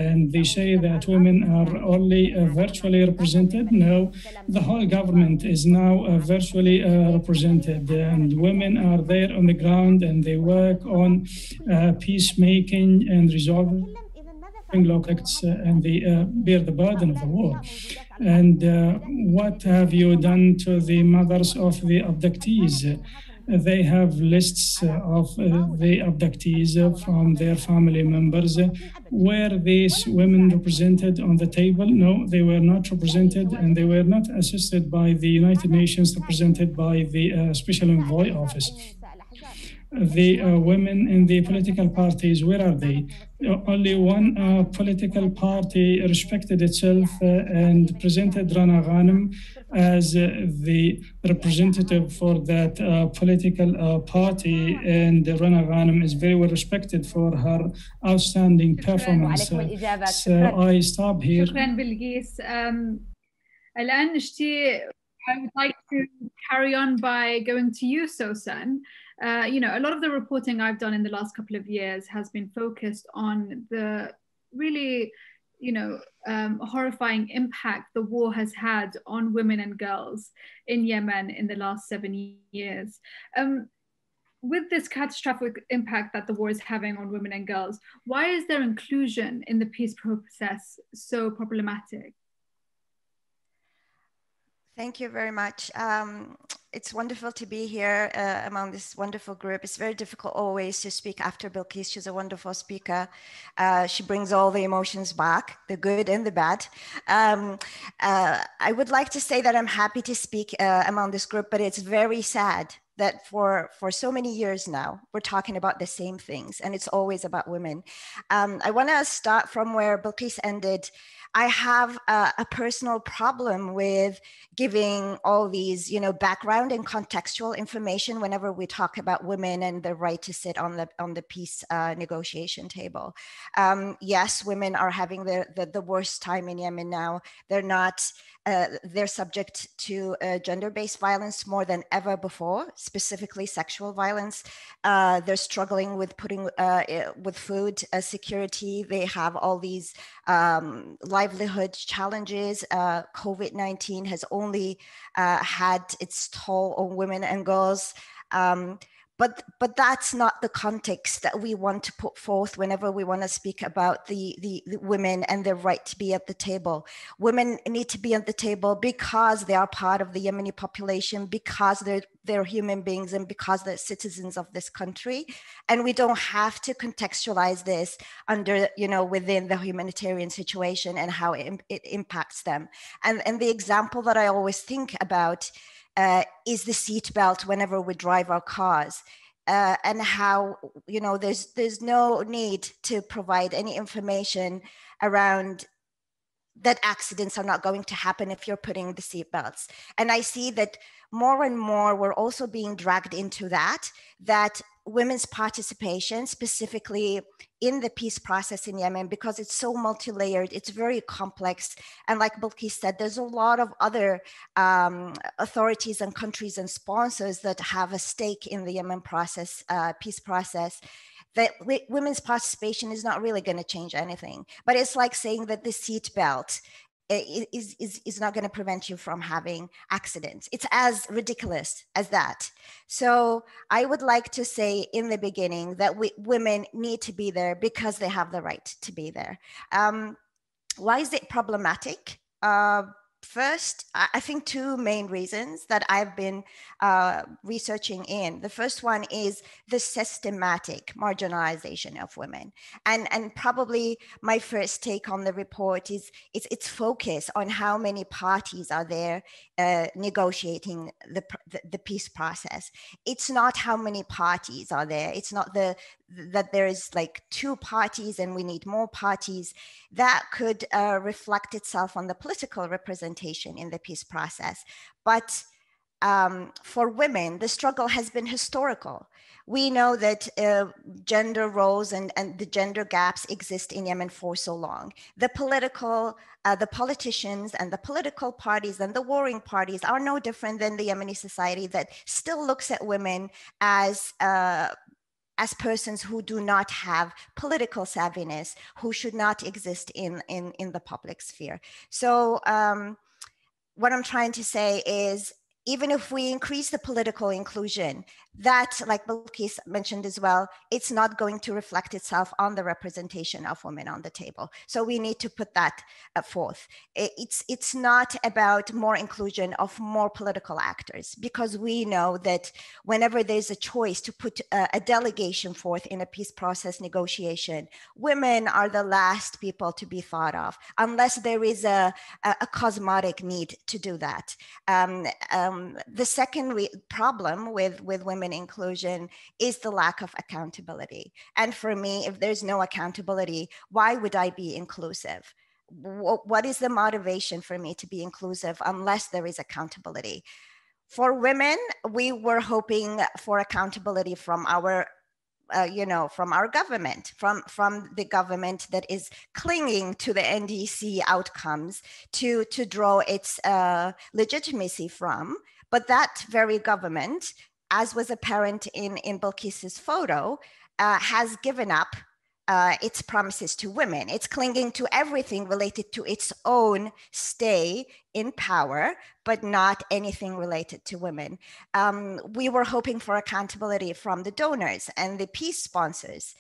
and they say that women are only virtually represented. No, the whole government is now virtually represented, and women are there on the ground, and they work on peacemaking and resolving local conflicts, and they bear the burden of the war. And what have you done to the mothers of the abductees? They have lists of the abductees from their family members. Were these women represented on the table? No, they were not represented, and they were not assisted by the United Nations, represented by the Special Envoy Office. The women in the political parties, where are they? Only one political party respected itself and presented Rana Ghanem as the representative for that political party, and Rana Ghanem is very well respected for her outstanding performance. So I stop here. شكرا بلقيس. الآن نشتي, I would like to carry on by going to you, Sawsan. You know, a lot of the reporting I've done in the last couple of years has been focused on the really, you know, horrifying impact the war has had on women and girls in Yemen in the last 7 years. With this catastrophic impact that the war is having on women and girls, why is their inclusion in the peace process so problematic? Thank you very much. It's wonderful to be here among this wonderful group. It's very difficult always to speak after Belquis. She's a wonderful speaker. She brings all the emotions back, the good and the bad. I would like to say that I'm happy to speak among this group, but it's very sad that for so many years now, we're talking about the same things, and it's always about women. I want to start from where Belquis ended. I have a personal problem with giving all these, you know, background and contextual information whenever we talk about women and the right to sit on the peace negotiation table. Yes, women are having the worst time in Yemen now. They're not. They're subject to gender-based violence more than ever before specifically sexual violence. They're struggling with with food security. They have all these livelihood challenges. COVID-19 has only had its toll on women and girls. But that's not the context that we want to put forth whenever we want to speak about the women and their right to be at the table. Women need to be at the table because they are part of the Yemeni population, because they're human beings, and because they're citizens of this country. And we don't have to contextualize this under, within the humanitarian situation and how it impacts them. And the example that I always think about is the seatbelt whenever we drive our cars, and how there's no need to provide any information around that accidents are not going to happen if you're putting the seatbelts. And I see that more and more we're also being dragged into that women's participation, specifically in the peace process in Yemen, because it's so multi-layered, it's very complex. And like Belquis said, there's a lot of other authorities and countries and sponsors that have a stake in the Yemen process, peace process. That women's participation is not really going to change anything. But it's like saying that the seatbelt is not going to prevent you from having accidents. It's as ridiculous as that. So I would like to say in the beginning that women need to be there because they have the right to be there. Why is it problematic? First, I think two main reasons that I've been researching in. The first one is the systematic marginalization of women. And probably my first take on the report is its focus on how many parties are there negotiating the peace process. It's not how many parties are there. It's not that there is like two parties and we need more parties. That could reflect itself on the political representation in the peace process. But for women, the struggle has been historical. We know that gender roles and the gender gaps exist in Yemen for so long. The politicians and the political parties and the warring parties are no different than the Yemeni society that still looks at women as persons who do not have political savviness, who should not exist in the public sphere. So what I'm trying to say is, even if we increase the political inclusion, that, like Belquis mentioned as well, it's not going to reflect itself on the representation of women on the table. So we need to put that forth. It's not about more inclusion of more political actors, because we know that whenever there's a choice to put a delegation forth in a peace process negotiation, women are the last people to be thought of, unless there is a cosmetic need to do that. The second problem with women inclusion is the lack of accountability. And for me, if there's no accountability, why would I be inclusive? What is the motivation for me to be inclusive unless there is accountability? For women, we were hoping for accountability from our from our government, from the government that is clinging to the NDC outcomes to draw its legitimacy from. But that very government, as was apparent in Belquis's photo, has given up its promises to women. It's clinging to everything related to its own stay in power, but not anything related to women. We were hoping for accountability from the donors and the peace sponsors,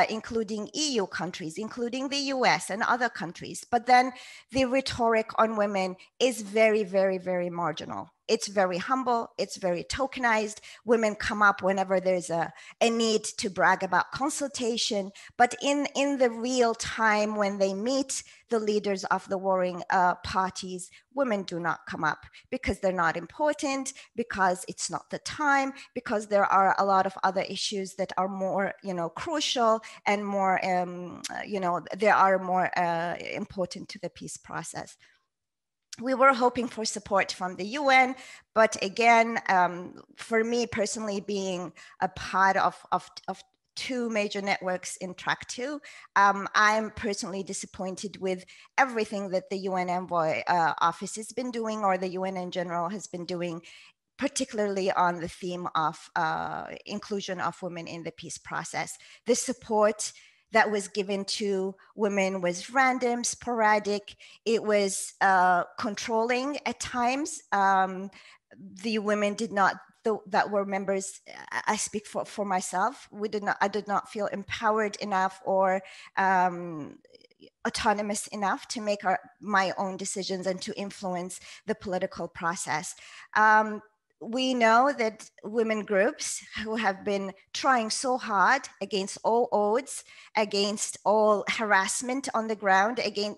including EU countries, including the US and other countries. But then the rhetoric on women is very, very, very marginal. It's very humble, it's very tokenized. Women come up whenever there's a need to brag about consultation, but in the real time when they meet the leaders of the warring parties, women do not come up because they're not important, because it's not the time, because there are a lot of other issues that are more, crucial and more, they are more important to the peace process. We were hoping for support from the UN, but again, for me personally, being a part of two major networks in track 2, I'm personally disappointed with everything that the UN envoy office has been doing, or the UN in general has been doing, particularly on the theme of inclusion of women in the peace process. The support that was given to women was random, sporadic. It was controlling at times. The women did not, that were members, I speak for myself, I did not feel empowered enough or autonomous enough to make my own decisions and to influence the political process. We know that women groups who have been trying so hard against all odds, against all harassment on the ground, again,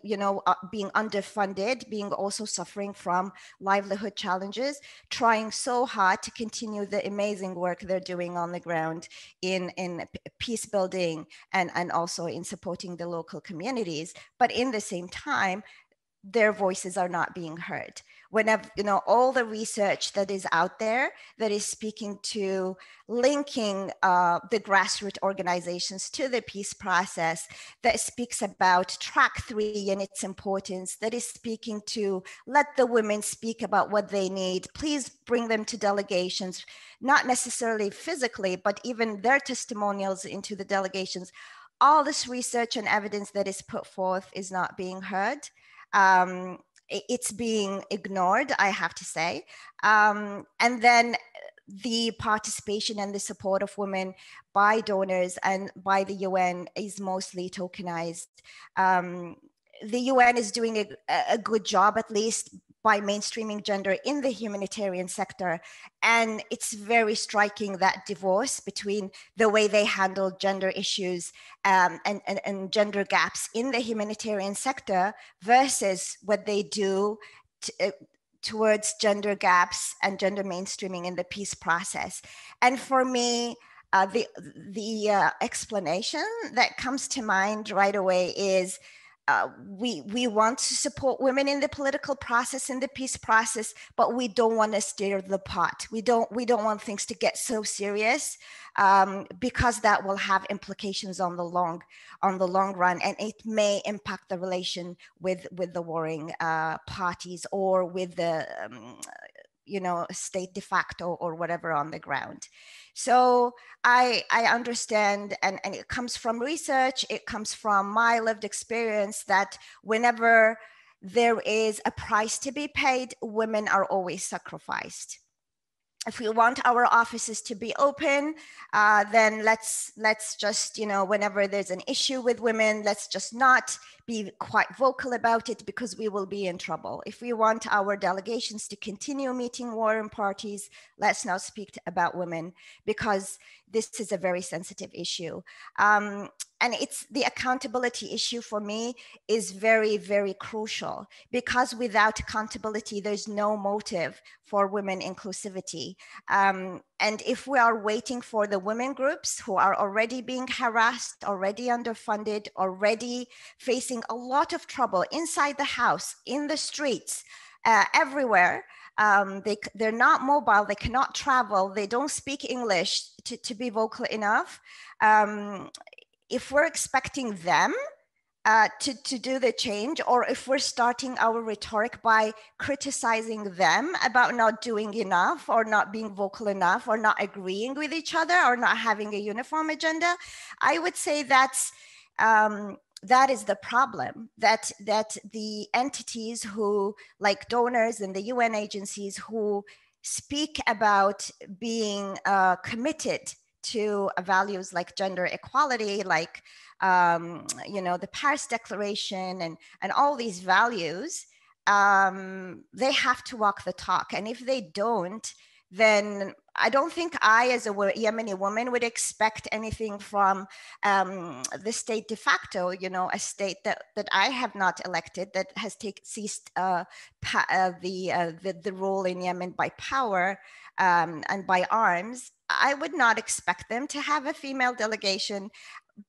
being underfunded, being also suffering from livelihood challenges, trying so hard to continue the amazing work they're doing on the ground in peace building and also in supporting the local communities. But in the same time, their voices are not being heard. Whenever, all the research that is out there that is speaking to linking the grassroots organizations to the peace process, that speaks about track 3 and its importance, that is speaking to let the women speak about what they need, please bring them to delegations, not necessarily physically, but even their testimonials into the delegations. All this research and evidence that is put forth is not being heard. It's being ignored, I have to say. And then the participation and the support of women by donors and by the UN is mostly tokenized. The UN is doing a good job, at least by mainstreaming gender in the humanitarian sector. And it's very striking, that divorce between the way they handle gender issues and gender gaps in the humanitarian sector versus what they do towards gender gaps and gender mainstreaming in the peace process. And for me, the explanation that comes to mind right away is we want to support women in the political process, in the peace process, but we don't want to stir the pot. We don't want things to get so serious because that will have implications on the long run, and it may impact the relation with the warring parties or with the state de facto or whatever on the ground. So I understand, and it comes from research, it comes from my lived experience, that whenever there is a price to be paid, women are always sacrificed. If we want our offices to be open, then let's just, whenever there's an issue with women, let's just not be quite vocal about it because we will be in trouble. If we want our delegations to continue meeting warring parties, let's not speak about women because this is a very sensitive issue. And it's the accountability issue for me is very, very crucial, because without accountability, there's no motive for women inclusivity. And if we are waiting for the women groups who are already being harassed, already underfunded, already facing a lot of trouble inside the house, in the streets, everywhere, they're not mobile, they cannot travel, they don't speak English to be vocal enough. If we're expecting them to do the change, or if we're starting our rhetoric by criticizing them about not doing enough or not being vocal enough or not agreeing with each other or not having a uniform agenda, I would say that's that is the problem, that the entities who, like donors and the UN agencies, who speak about being committed to values like gender equality, like the Paris Declaration and all these values, they have to walk the talk. And if they don't, then I don't think I, as a Yemeni woman, would expect anything from the state de facto, a state that I have not elected, that has ceased the rule in Yemen by power and by arms. I would not expect them to have a female delegation,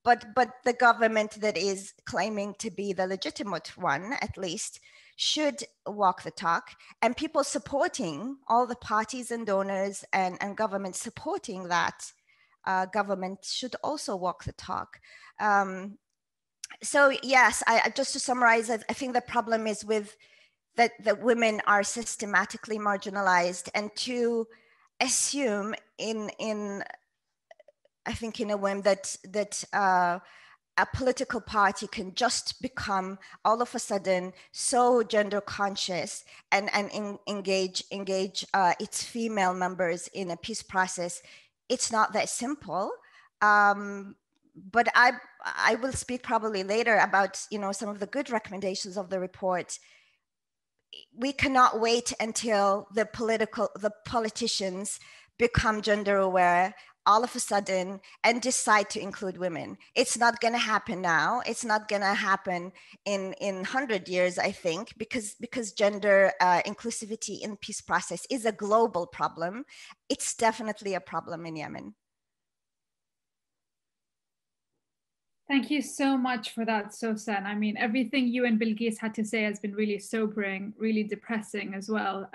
but the government that is claiming to be the legitimate one, at least, should walk the talk, and people supporting, all the parties and donors and government supporting that government should also walk the talk. So yes, just to summarize, I think the problem is with that women are systematically marginalized, and to assume I think in a whim that a political party can just become all of a sudden so gender conscious and engage its female members in a peace process. It's not that simple. But I will speak probably later about, you know, some of the good recommendations of the report. We cannot wait until the politicians become gender aware all of a sudden and decide to include women. It's not going to happen now. It's not going to happen in 100 years, I think, because gender inclusivity in peace process is a global problem. It's definitely a problem in Yemen. Thank you so much for that, Sawsan. I mean, everything you and Belquis had to say has been really sobering, really depressing as well.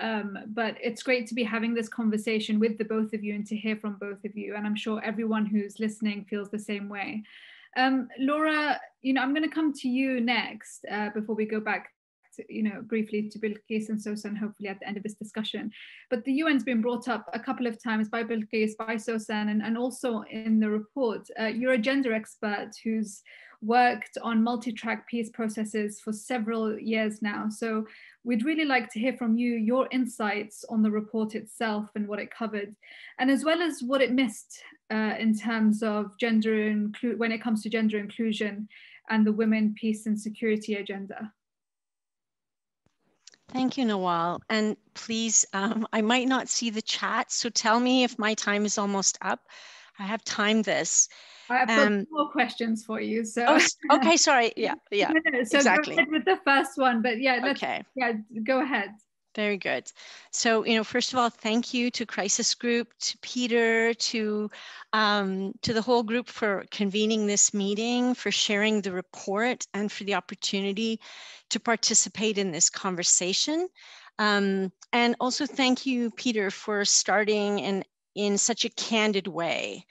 But it's great to be having this conversation with the both of you and to hear from both of you. And I'm sure everyone who's listening feels the same way. Laura, you know, I'm going to come to you next before we go back briefly to Belquis and Sawsan, hopefully at the end of this discussion. But the UN's been brought up a couple of times by Belquis, by Sawsan, and also in the report. You're a gender expert who's worked on multi-track peace processes for several years now. So we'd really like to hear from you, your insights on the report itself and what it covered, and as well as what it missed in terms of when it comes to gender inclusion and the women, peace and security agenda. Thank you, Nawal. And please, I might not see the chat, so tell me if my time is almost up. I have timed this. I've got more questions for you. So oh, okay, sorry. Yeah, so exactly. Go ahead with the first one, but go ahead. Very good. So, first of all, thank you to Crisis Group, to Peter, to the whole group for convening this meeting, for sharing the report, and for the opportunity to participate in this conversation. And also thank you, Peter, for starting in such a candid way.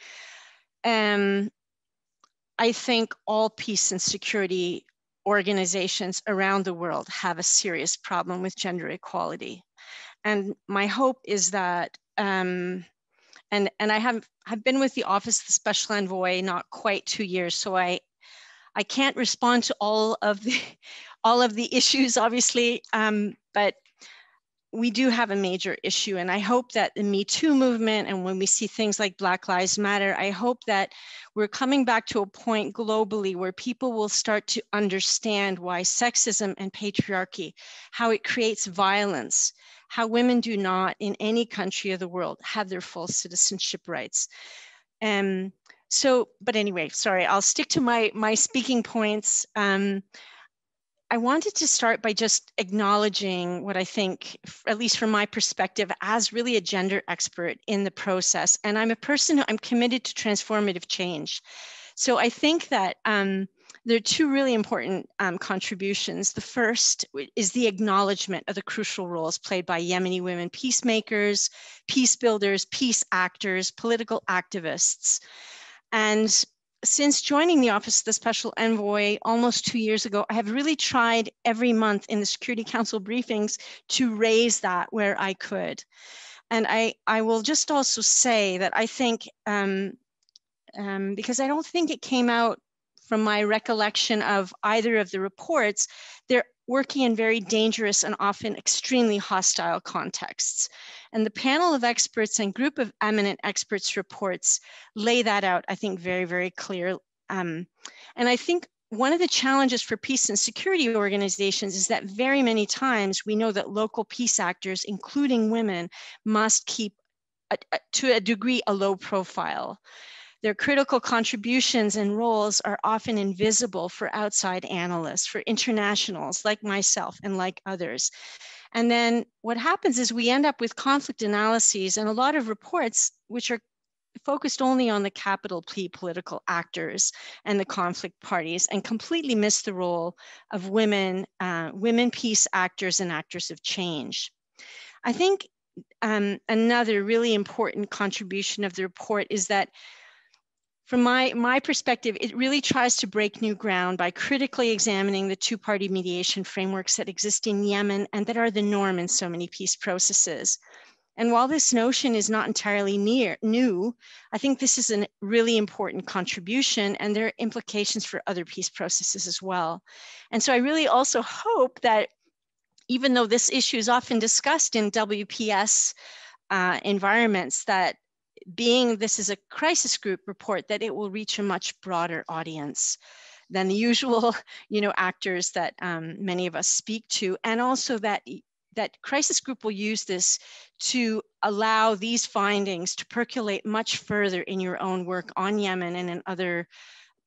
I think all peace and security organizations around the world have a serious problem with gender equality. And my hope is that, and I have been with the Office of the Special Envoy not quite 2 years, so I can't respond to all of the issues, obviously, but we do have a major issue. And I hope that the Me Too movement, and when we see things like Black Lives Matter, I hope that we're coming back to a point globally where people will start to understand why sexism and patriarchy, how it creates violence, how women do not in any country of the world have their full citizenship rights. But anyway, sorry, I'll stick to my speaking points. I wanted to start by just acknowledging what I think, at least from my perspective, as really a gender expert in the process. And I'm a person who I'm committed to transformative change. So I think that there are two really important contributions. The first is the acknowledgement of the crucial roles played by Yemeni women peacemakers, peace builders, peace actors, political activists. And since joining the Office of the Special Envoy almost 2 years ago, I have really tried every month in the Security Council briefings to raise that where I could. And I will just also say that I think, because I don't think it came out from my recollection of either of the reports, they're working in very dangerous and often extremely hostile contexts. And the panel of experts and group of eminent experts reports lay that out, I think, very, very clear. And I think one of the challenges for peace and security organizations is that very many times we know that local peace actors, including women, must keep, to a degree, a low profile. Their critical contributions and roles are often invisible for outside analysts, for internationals like myself and like others. And then what happens is we end up with conflict analyses and a lot of reports which are focused only on the capital P political actors and the conflict parties and completely miss the role of women, women peace actors and actors of change. I think another really important contribution of the report is that from my perspective, it really tries to break new ground by critically examining the two-party mediation frameworks that exist in Yemen and that are the norm in so many peace processes. And while this notion is not entirely new, I think this is a really important contribution, and there are implications for other peace processes as well. And so I really also hope that even though this issue is often discussed in WPS environments, that being this is a crisis group report, that it will reach a much broader audience than the usual, actors that many of us speak to, and also that crisis group will use this to allow these findings to percolate much further in your own work on Yemen and in other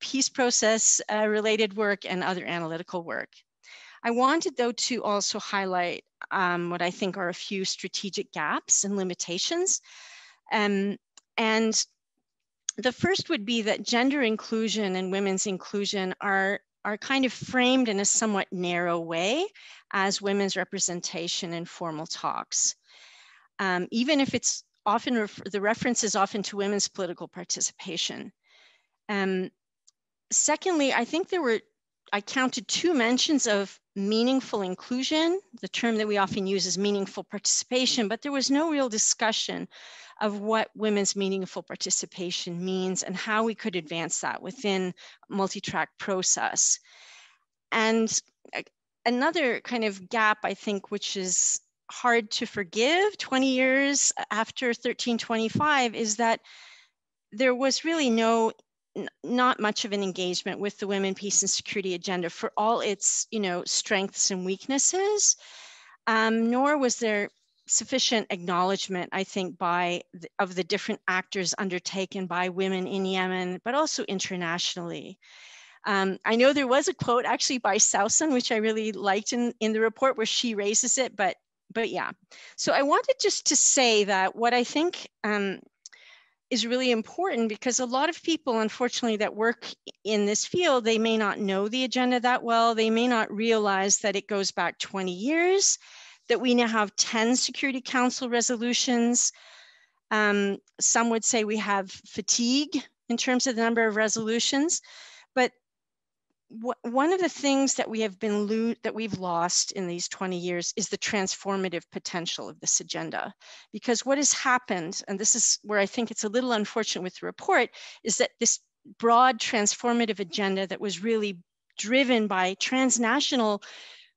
peace process related work and other analytical work. I wanted, though, to also highlight what I think are a few strategic gaps and limitations. And the first would be that gender inclusion and women's inclusion are kind of framed in a somewhat narrow way as women's representation in formal talks. Even if it's often, the reference is often to women's political participation. Secondly, I think I counted 2 mentions of meaningful inclusion, the term that we often use is meaningful participation, but there was no real discussion of what women's meaningful participation means and how we could advance that within a multi-track process. And another kind of gap, I think, which is hard to forgive 20 years after 1325, is that there was really not much of an engagement with the women, peace and security agenda for all its, strengths and weaknesses, nor was there sufficient acknowledgement, I think, of the different actors undertaken by women in Yemen, but also internationally. I know there was a quote actually by Sawsan, which I really liked in the report, where she raises it, but yeah. So I wanted just to say that what I think is really important, because a lot of people, unfortunately, that work in this field, they may not know the agenda that well. They may not realize that it goes back 20 years, that we now have 10 Security Council resolutions. Some would say we have fatigue in terms of the number of resolutions, but one of the things that we've lost in these 20 years is the transformative potential of this agenda. Because what has happened, and this is where I think it's a little unfortunate with the report, is that this broad transformative agenda that was really driven by transnational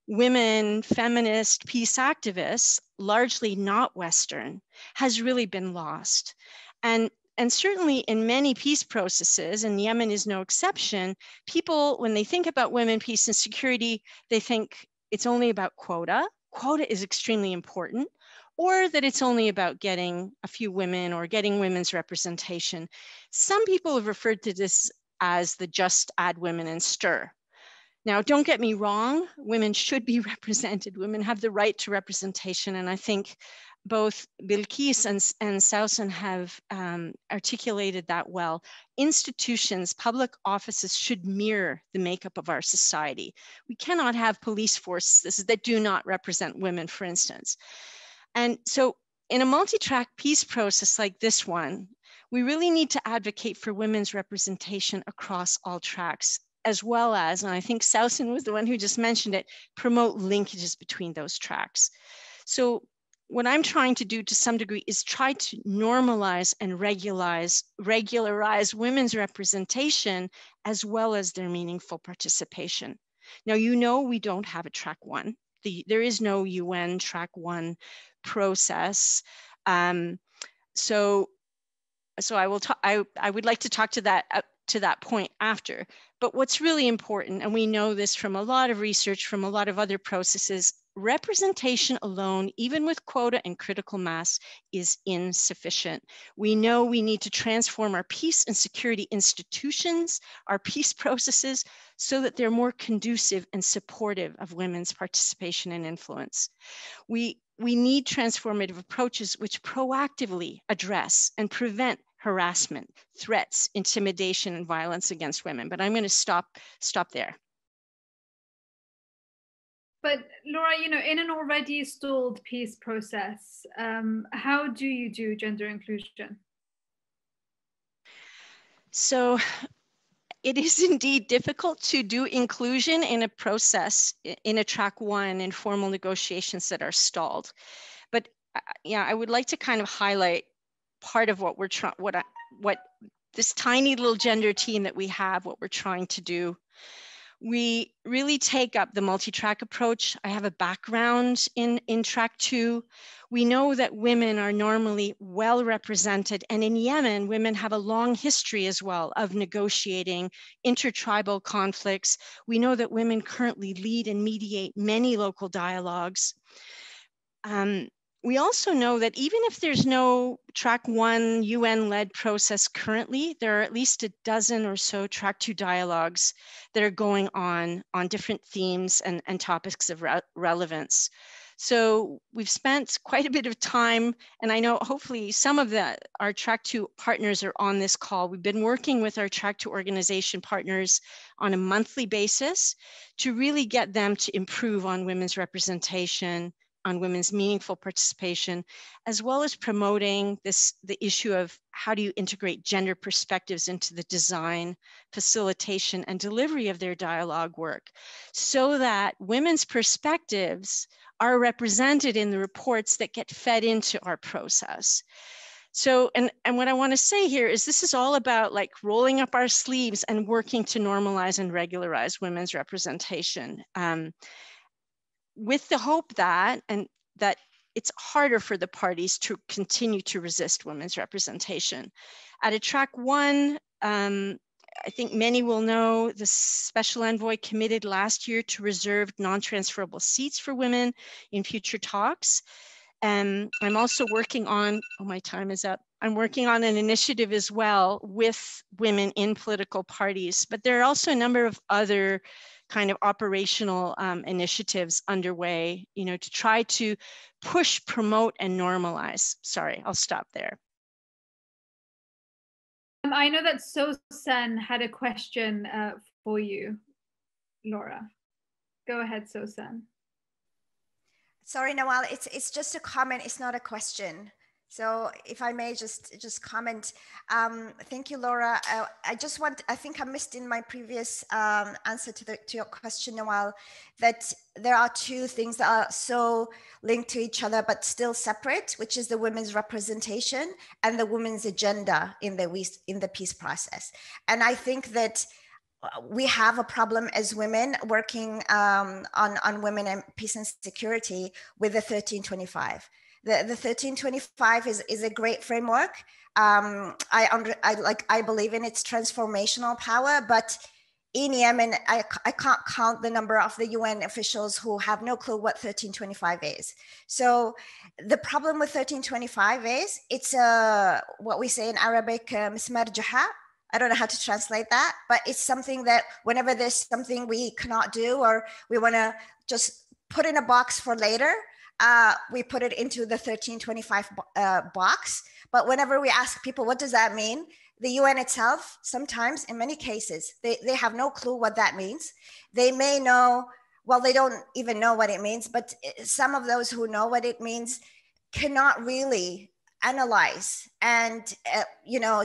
women, feminist, peace activists, largely not Western, has really been lost. And certainly in many peace processes, and Yemen is no exception, people, when they think about women, peace and security, they think it's only about quota. Quota is extremely important, or that it's only about getting a few women or getting women's representation. Some people have referred to this as the just add women and stir. Now, don't get me wrong, women should be represented. Women have the right to representation, and I think both Belquis and Sawsan have articulated that well. Institutions, public offices should mirror the makeup of our society. We cannot have police forces that do not represent women, for instance. And so in a multi-track peace process like this one, we really need to advocate for women's representation across all tracks, as well as, and I think Sawsan was the one who just mentioned it, promote linkages between those tracks. So what I'm trying to do to some degree is try to normalize and regularize women's representation as well as their meaningful participation. Now, we don't have a track 1. There is no UN track 1 process. So I would like to talk to that point after. But what's really important, and we know this from a lot of research, from a lot of other processes, representation alone, even with quota and critical mass, is insufficient. We know we need to transform our peace and security institutions, our peace processes, so that they're more conducive and supportive of women's participation and influence. We need transformative approaches which proactively address and prevent harassment, threats, intimidation, and violence against women. But I'm going to stop there. But Laura, in an already stalled peace process, how do you do gender inclusion? So it is indeed difficult to do inclusion in a process, in a track one, informal negotiations that are stalled. But yeah, I would like to kind of highlight part of what we're trying, what this tiny little gender team that we have, what we're trying to do. We really take up the multi-track approach. I have a background in track two. We know that women are normally well represented, and in Yemen, women have a long history as well of negotiating intertribal conflicts. We know that women currently lead and mediate many local dialogues. We also know that even if there's no track one UN-led process currently, there are at least a dozen or so track two dialogues that are going on different themes and topics of relevance. So we've spent quite a bit of time, and I know hopefully some of our track two partners are on this call. We've been working with our track two organization partners on a monthly basis to really get them to improve on women's representation, on women's meaningful participation, as well as promoting the issue of how do you integrate gender perspectives into the design, facilitation, and delivery of their dialogue work, so that women's perspectives are represented in the reports that get fed into our process. So, and what I want to say here is this is all about like rolling up our sleeves and working to normalize and regularize women's representation. With the hope that it's harder for the parties to continue to resist women's representation. At a track one, I think many will know the Special Envoy committed last year to reserve non-transferable seats for women in future talks. And I'm also working on, oh, my time is up. I'm working on an initiative as well with women in political parties, but there are also a number of other kind of operational initiatives underway, to try to push, promote, and normalize. Sorry, I'll stop there. I know that Sawsan had a question for you, Laura. Go ahead, Sawsan. Sorry, Nawal, it's just a comment. It's not a question. So if I may just comment, thank you, Laura. I think I missed in my previous answer to your question, Nawal, that there are two things that are so linked to each other, but still separate, which is the women's representation and the women's agenda in the peace process. And I think that we have a problem as women working on women and peace and security with the 1325. The 1325 is a great framework. I believe in its transformational power, but in Yemen, I can't count the number of the UN officials who have no clue what 1325 is. So the problem with 1325 is it's what we say in Arabic, mismarjaha. I don't know how to translate that, but it's something that whenever there's something we cannot do or we want to just put in a box for later, we put it into the 1325 box. But whenever we ask people, what does that mean? The UN itself, sometimes in many cases, they have no clue what that means. They may know, well, they don't even know what it means, but some of those who know what it means cannot really analyze and,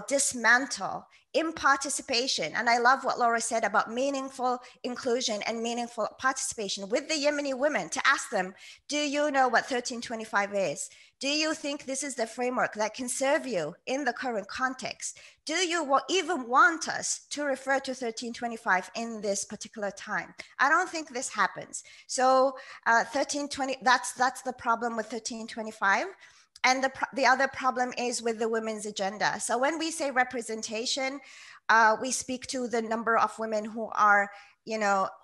dismantle in participation. And I love what Laura said about meaningful inclusion and meaningful participation with the Yemeni women, to ask them, do you know what 1325 is? Do you think this is the framework that can serve you in the current context? Do you even want us to refer to 1325 in this particular time? I don't think this happens. So 1320, that's the problem with 1325. And the other problem is with the women's agenda. So when we say representation, we speak to the number of women who are,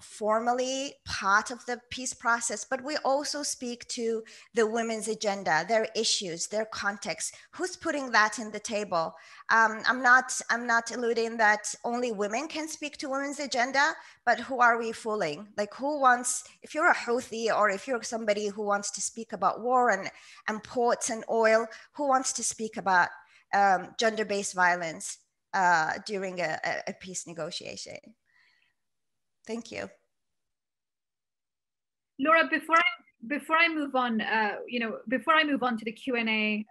formally part of the peace process, but we also speak to the women's agenda, their issues, their context. Who's putting that in the table? I'm not alluding that only women can speak to women's agenda, but who are we fooling? Like, who wants, if you're a Houthi or if you're somebody who wants to speak about war and ports and oil, who wants to speak about gender-based violence during a peace negotiation? Thank you. Laura, before I move on, before I move on to the Q&A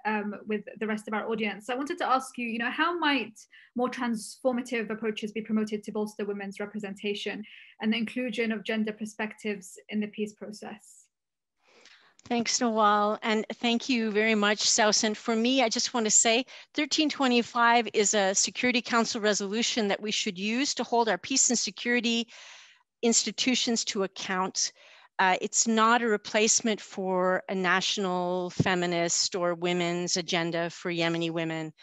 with the rest of our audience, I wanted to ask you, how might more transformative approaches be promoted to bolster women's representation and the inclusion of gender perspectives in the peace process? Thanks, Nawal, and thank you very much, Sawsan. For me, I just want to say 1325 is a Security Council resolution that we should use to hold our peace and security institutions to account. It's not a replacement for a national feminist or women's agenda for Yemeni women.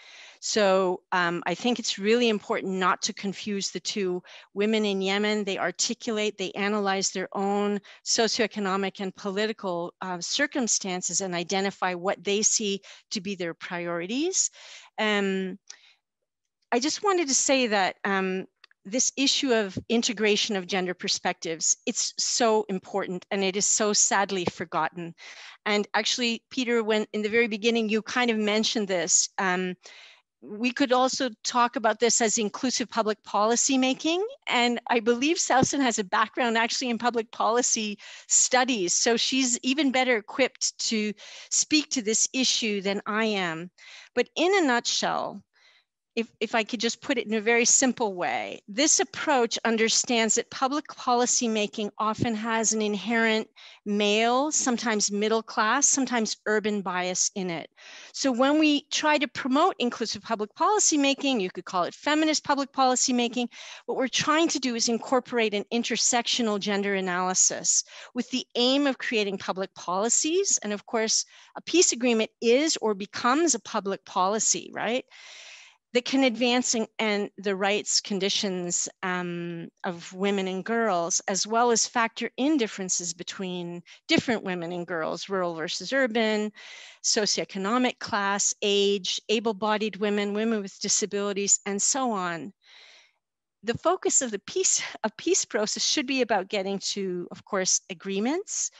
So I think it's really important not to confuse the two. Women in Yemen, they articulate, they analyze their own socioeconomic and political circumstances and identify what they see to be their priorities. I just wanted to say that this issue of integration of gender perspectives, it's so important and it is so sadly forgotten. And actually, Peter, when in the very beginning, you kind of mentioned this, we could also talk about this as inclusive public policy making. And I believe Sawsan has a background actually in public policy studies. So she's even better equipped to speak to this issue than I am. But in a nutshell, if I could just put it in a very simple way, this approach understands that public policy making often has an inherent male, sometimes middle class, sometimes urban bias in it. So when we try to promote inclusive public policy making, you could call it feminist public policy making, what we're trying to do is incorporate an intersectional gender analysis with the aim of creating public policies. And of course, a peace agreement is or becomes a public policy, right? That can advance and the rights conditions of women and girls, as well as factor in differences between different women and girls, rural versus urban, socioeconomic class, age, able-bodied women, women with disabilities, and so on. The focus of the peace process should be about getting to, of course, agreements,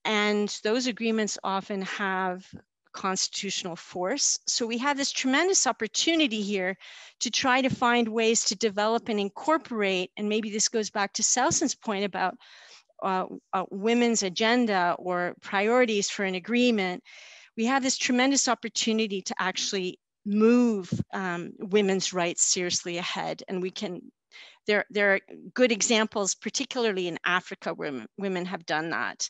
and those agreements often have constitutional force. So we have this tremendous opportunity here to try to find ways to develop and incorporate, and maybe this goes back to Sawsan's point about women's agenda or priorities for an agreement. We have this tremendous opportunity to actually move women's rights seriously ahead. And we can, there are good examples, particularly in Africa, where women have done that.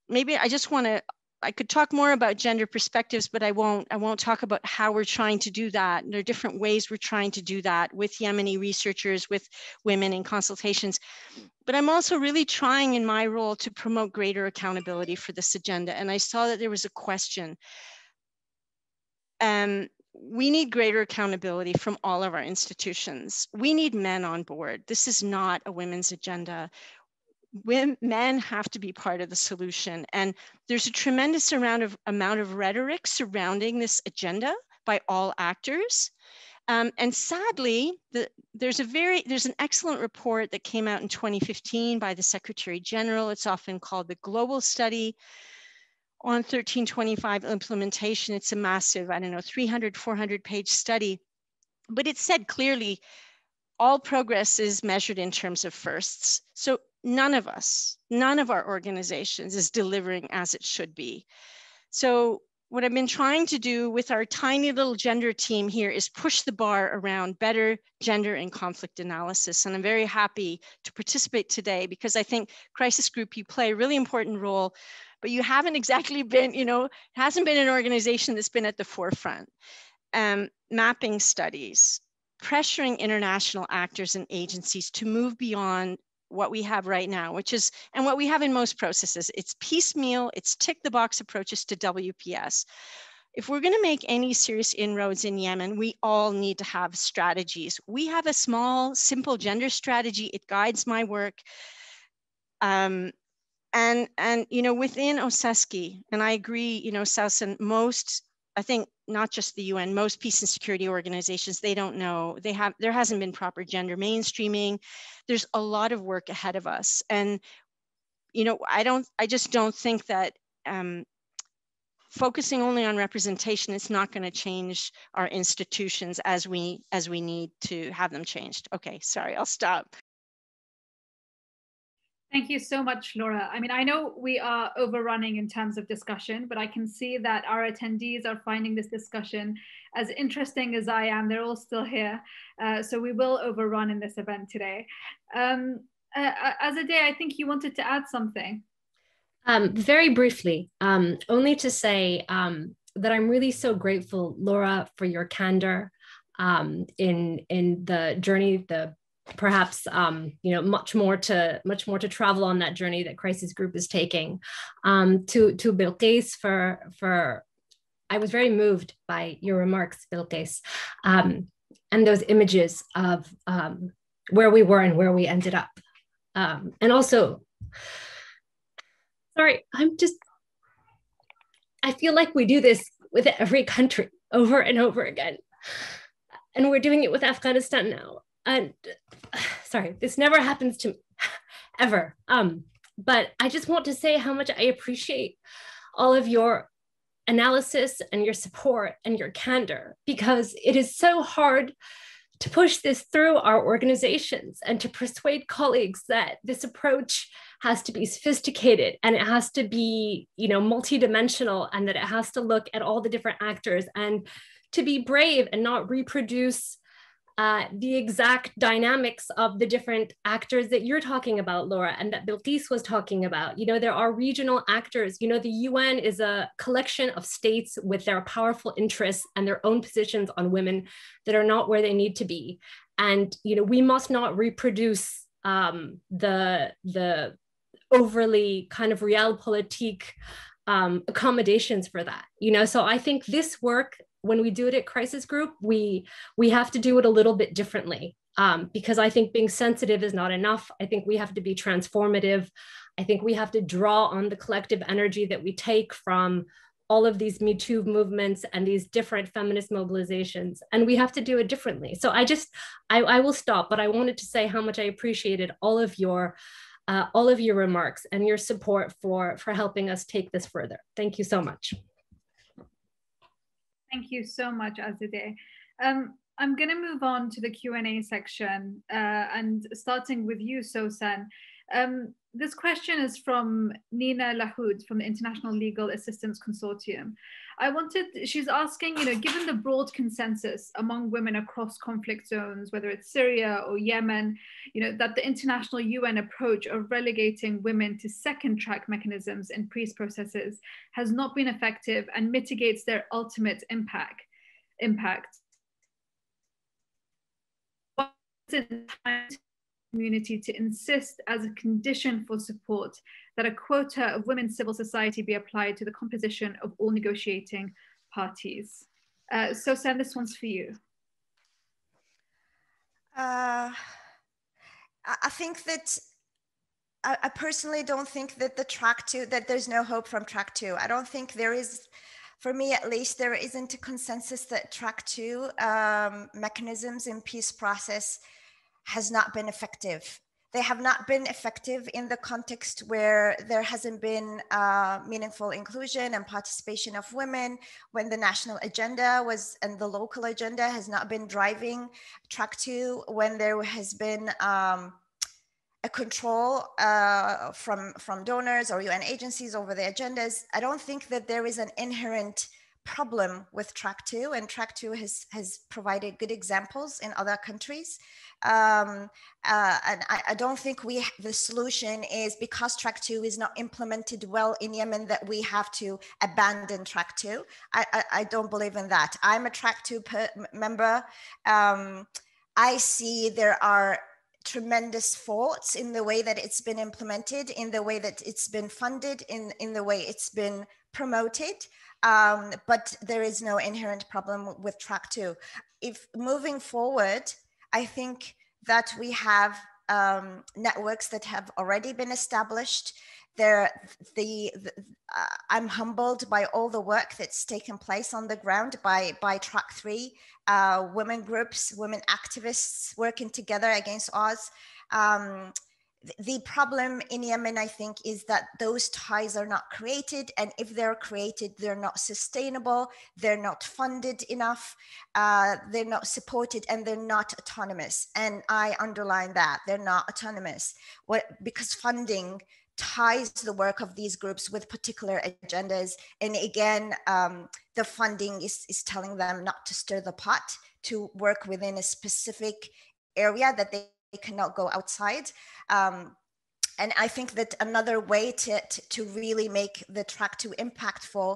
Maybe I could talk more about gender perspectives, but I won't talk about how we're trying to do that. There are different ways we're trying to do that with Yemeni researchers, with women in consultations. But I'm also really trying in my role to promote greater accountability for this agenda. And I saw that there was a question. We need greater accountability from all of our institutions. We need men on board. This is not a women's agenda. Men have to be part of the solution. And there's a tremendous amount of rhetoric surrounding this agenda by all actors. And sadly, there's an excellent report that came out in 2015 by the Secretary General. It's often called the Global Study on 1325 implementation. It's a massive, 300, 400 page study. But it said clearly, all progress is measured in terms of firsts. So none of our organizations is delivering as it should be. So what I've been trying to do with our tiny little gender team here is push the bar around better gender and conflict analysis. And I'm very happy to participate today because I think Crisis Group, you play a really important role, but you haven't exactly been, it hasn't been an organization that's been at the forefront. Mapping studies, pressuring international actors and agencies to move beyond what we have right now, which is, and what we have in most processes, it's piecemeal, it's tick the box approaches to WPS. If we're going to make any serious inroads in Yemen, we all need to have strategies. We have a small, simple gender strategy. It guides my work. And within OSESCI, and I agree, Sawsan, I think not just the UN, most peace and security organizations, they don't know, there hasn't been proper gender mainstreaming. There's a lot of work ahead of us. And, I just don't think that focusing only on representation is not going to change our institutions as we need to have them changed. Okay, sorry, I'll stop. Thank you so much, Laura. I mean, I know we are overrunning in terms of discussion, but I can see that our attendees are finding this discussion as interesting as I am. They're all still here. So we will overrun in this event today. Azadeh, I think you wanted to add something. Very briefly, only to say that I'm really so grateful, Laura, for your candor in the journey, perhaps much more to travel on that journey that Crisis Group is taking. To Belquis for I was very moved by your remarks, Belquis, and those images of where we were and where we ended up, and also. Sorry, I feel like we do this with every country over and over again. And we're doing it with Afghanistan now. And sorry, this never happens to me, ever. But I just want to say how much I appreciate all of your analysis and your support and your candor, because it is so hard to push this through our organizations and to persuade colleagues that this approach has to be sophisticated and it has to be, multidimensional, and that it has to look at all the different actors and to be brave and not reproduce the exact dynamics of the different actors that you're talking about, Laura, and that Belquis was talking about. There are regional actors. The UN is a collection of states with their powerful interests and their own positions on women that are not where they need to be. And, we must not reproduce the overly kind of realpolitik accommodations for that. So I think this work, when we do it at Crisis Group, we have to do it a little bit differently, because I think being sensitive is not enough. I think we have to be transformative. I think we have to draw on the collective energy that we take from all of these Me Too movements and these different feminist mobilizations, and we have to do it differently. So I will stop, but I wanted to say how much I appreciated all of your remarks and your support for helping us take this further. Thank you so much. Thank you so much, Azadeh. I'm going to move on to the Q&A section, and starting with you, Sawsan. This question is from Nina Lahoud from the International Legal Assistance Consortium. She's asking, given the broad consensus among women across conflict zones, whether it's Syria or Yemen, that the international UN approach of relegating women to second track mechanisms in peace processes has not been effective and mitigates their ultimate impact. What is it time community to insist as a condition for support that a quota of women's civil society be applied to the composition of all negotiating parties? Sawsan, this one's for you. I think that I personally don't think that that there's no hope from track 2. I don't think there is, for me at least, there isn't a consensus that track 2 mechanisms in peace process has not been effective. They have not been effective in the context where there hasn't been meaningful inclusion and participation of women, when the national agenda and the local agenda has not been driving track 2, when there has been a control from donors or UN agencies over the agendas. I don't think that there is an inherent problem with track 2, and track 2 has provided good examples in other countries. And I don't think the solution is because track 2 is not implemented well in Yemen that we have to abandon track 2. I don't believe in that. I'm a track 2 member. I see there are tremendous faults in the way that it's been implemented, in the way that it's been funded, in the way it's been promoted. But there is no inherent problem with track 2. If moving forward, I think that we have networks that have already been established. I'm humbled by all the work that's taken place on the ground by track 3, women groups, women activists working together against odds. the problem in Yemen, I think, is that those ties are not created. And if they're created, they're not sustainable, they're not funded enough, they're not supported, and they're not autonomous. And I underline that, they're not autonomous. Because funding ties the work of these groups with particular agendas. And again, the funding is telling them not to stir the pot, to work within a specific area that they cannot go outside. And I think that another way to really make the track 2 impactful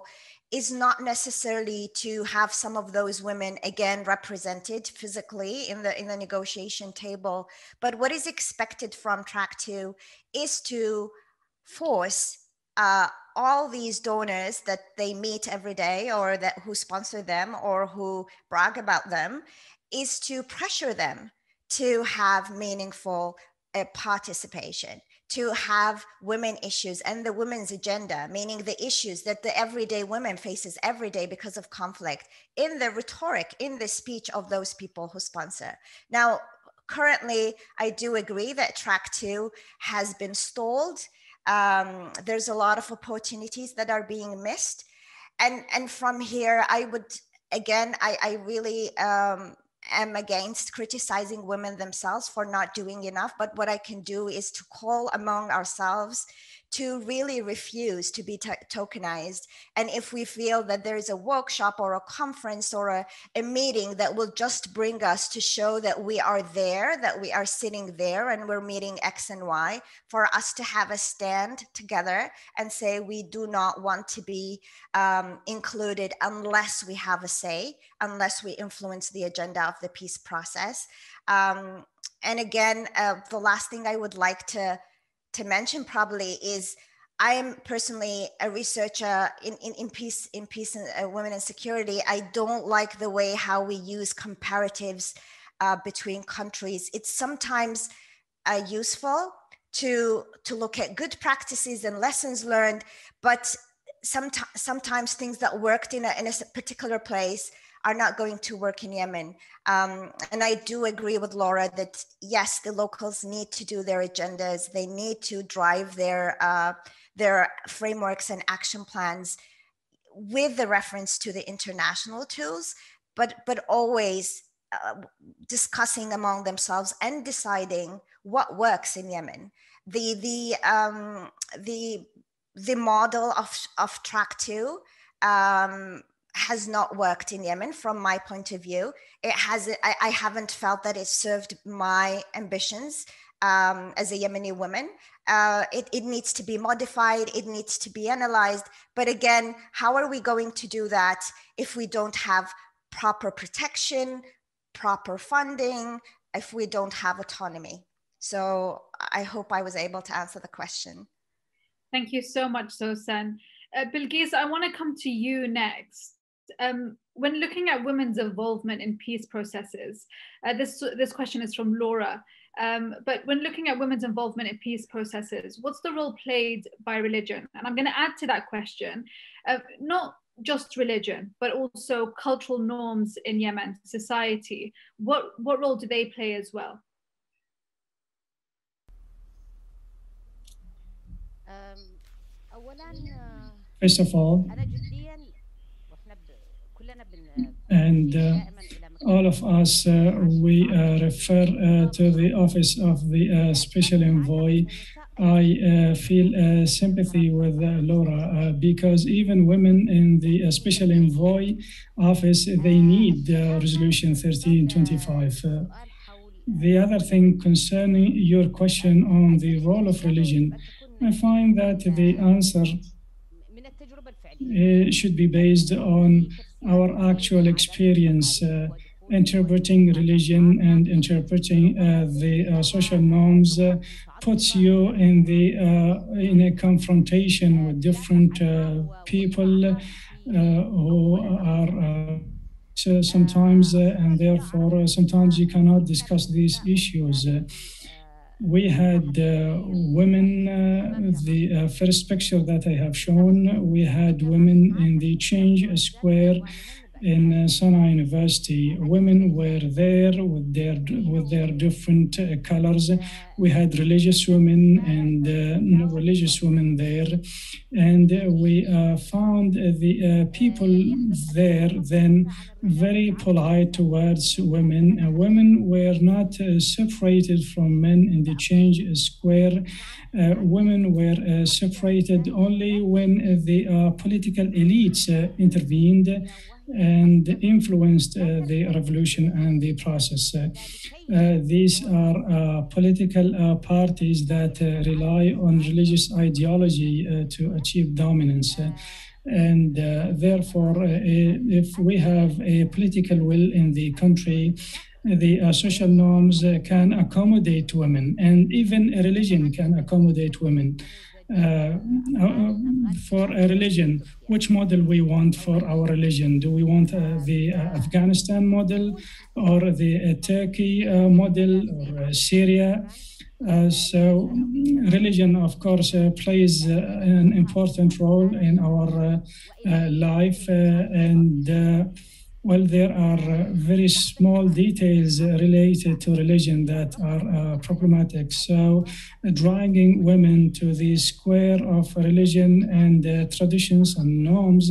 is not necessarily to have some of those women again represented physically in the negotiation table, but what is expected from track 2 is to force all these donors that they meet every day, or that who sponsor them or who brag about them, is to pressure them to have meaningful participation, to have women issues and the women's agenda, meaning the issues that the everyday women faces every day because of conflict, in the rhetoric, in the speech of those people who sponsor. Now, currently, I do agree that track 2 has been stalled. There's a lot of opportunities that are being missed. And from here, I would, again, I really am against criticizing women themselves for not doing enough. But what I can do is to call among ourselves to really refuse to be tokenized. And if we feel that there is a workshop or a conference or a meeting that will just bring us to show that we are there, that we are sitting there and we're meeting X and Y, for us to have a stand together and say we do not want to be included unless we have a say, unless we influence the agenda of the peace process. And again, the last thing I would like to mention probably is I am personally a researcher in peace and women and security. I don't like the way how we use comparatives between countries. It's sometimes useful to look at good practices and lessons learned, but sometimes things that worked in a particular place are not going to work in Yemen. And I do agree with Laura that yes, the locals need to do their agendas. They need to drive their frameworks and action plans with the reference to the international tools, but always discussing among themselves and deciding what works in Yemen. The model of track 2 has not worked in Yemen from my point of view. I haven't felt that it served my ambitions as a Yemeni woman. It needs to be modified, it needs to be analyzed. But again, how are we going to do that if we don't have proper protection, proper funding, if we don't have autonomy? So I hope I was able to answer the question. Thank you so much, Sawsan. Belquis, I want to come to you next. When looking at women's involvement in peace processes, this question is from Laura, but when looking at women's involvement in peace processes, what's the role played by religion? And I'm going to add to that question, not just religion, but also cultural norms in Yemen, society. What role do they play as well? First of all, and all of us, we refer to the office of the Special Envoy. I feel sympathy with Laura because even women in the Special Envoy office, they need Resolution 1325. The other thing concerning your question on the role of religion, I find that the answer should be based on our actual experience, interpreting religion and interpreting the social norms puts you in a confrontation with different people who are sometimes, and therefore sometimes you cannot discuss these issues. We had women, the first picture that I have shown, we had women in the Change Square in Sana'a University. Women were there with their different colors. We had religious women and non-religious women there, and we found the people there then very polite towards women. Women were not separated from men in the change square. Women were separated only when the political elites intervened and influenced the revolution and the process. These are political parties that rely on religious ideology to achieve dominance. And therefore, if we have a political will in the country, the social norms can accommodate women, and even a religion can accommodate women. For a religion, which model we want for our religion? Do we want the Afghanistan model, or the Turkey model, or Syria? So religion, of course, plays an important role in our life, and well, there are very small details related to religion that are problematic. So dragging women to the square of religion and traditions and norms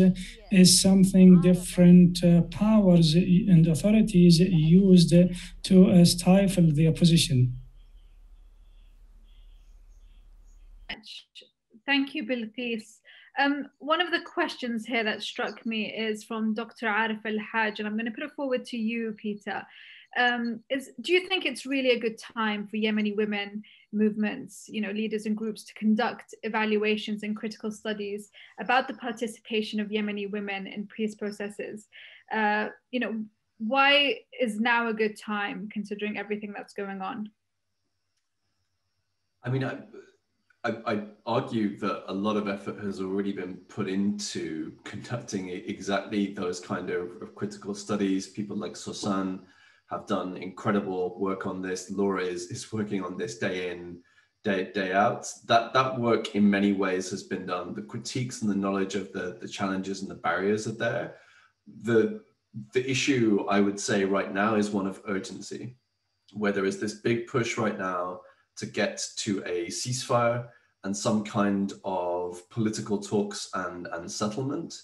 is something different powers and authorities used to stifle the opposition. Thank you, Belquis. One of the questions here that struck me is from Dr. Arif Al-Haj, and I'm going to put it forward to you, Peter. Do you think it's really a good time for Yemeni women movements, leaders and groups to conduct evaluations and critical studies about the participation of Yemeni women in peace processes? Why is now a good time, considering everything that's going on? I mean, I argue that a lot of effort has already been put into conducting exactly those kind of critical studies. People like Sawsan have done incredible work on this. Laura is working on this day in, day out. That work in many ways has been done. The critiques and the knowledge of the challenges and the barriers are there. The issue, I would say right now, is one of urgency, where there is this big push right now to get to a ceasefire and some kind of political talks and settlement.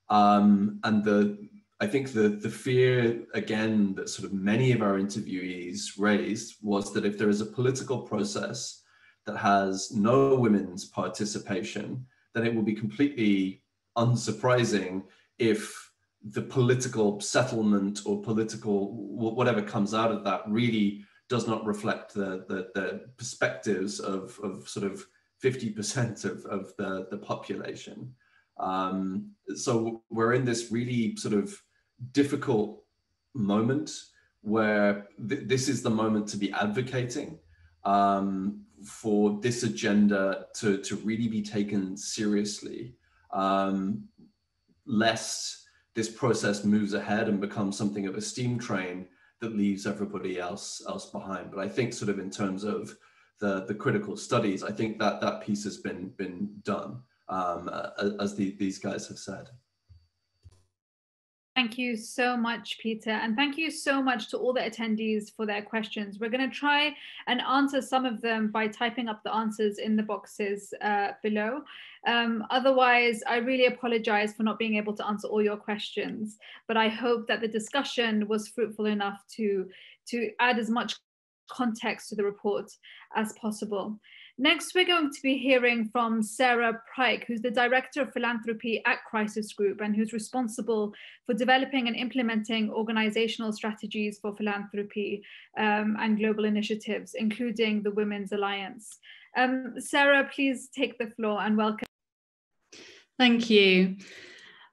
I think the fear, again, that sort of many of our interviewees raised was that if there is a political process that has no women's participation, then it will be completely unsurprising if the political settlement or political, whatever comes out of that, really does not reflect the perspectives of sort of 50% of the population. So we're in this really sort of difficult moment where this is the moment to be advocating for this agenda to really be taken seriously, lest this process moves ahead and becomes something of a steam train that leaves everybody else behind. But I think sort of in terms of the critical studies, I think that piece has been done, as these guys have said. Thank you so much, Peter. And thank you so much to all the attendees for their questions. We're going to try and answer some of them by typing up the answers in the boxes below. Otherwise, I really apologize for not being able to answer all your questions, but I hope that the discussion was fruitful enough to add as much context to the report as possible. Next, we're going to be hearing from Sarah Pryke, who's the Director of Philanthropy at Crisis Group and who's responsible for developing and implementing organizational strategies for philanthropy and global initiatives, including the Women's Alliance. Sarah, please take the floor and welcome. Thank you.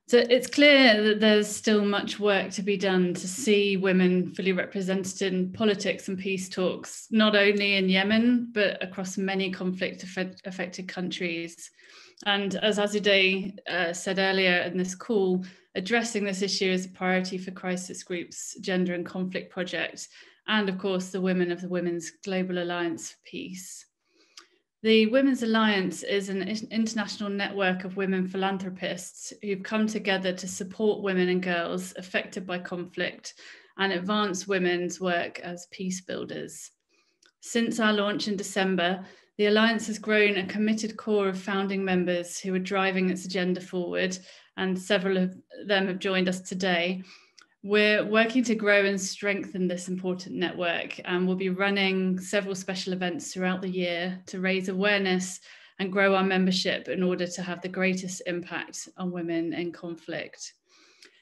So it's clear that there's still much work to be done to see women fully represented in politics and peace talks, not only in Yemen, but across many conflict-affected countries. And as Azadeh said earlier in this call, addressing this issue is a priority for Crisis Group's Gender and Conflict Project, and of course, the women of the Women's Global Alliance for Peace. The Women's Alliance is an international network of women philanthropists who've come together to support women and girls affected by conflict and advance women's work as peace builders. Since our launch in December, the Alliance has grown a committed core of founding members who are driving its agenda forward, and several of them have joined us today. We're working to grow and strengthen this important network, and we'll be running several special events throughout the year to raise awareness and grow our membership in order to have the greatest impact on women in conflict.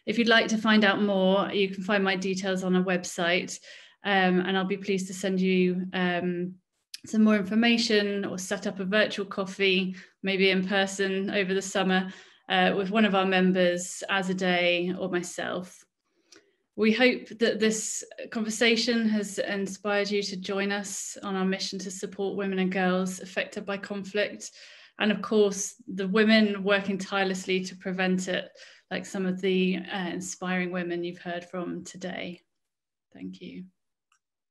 If you'd like to find out more, you can find my details on our website, and I'll be pleased to send you some more information or set up a virtual coffee, maybe in person over the summer, with one of our members, Azadeh, or myself. We hope that this conversation has inspired you to join us on our mission to support women and girls affected by conflict, and of course, the women working tirelessly to prevent it, like some of the inspiring women you've heard from today. Thank you.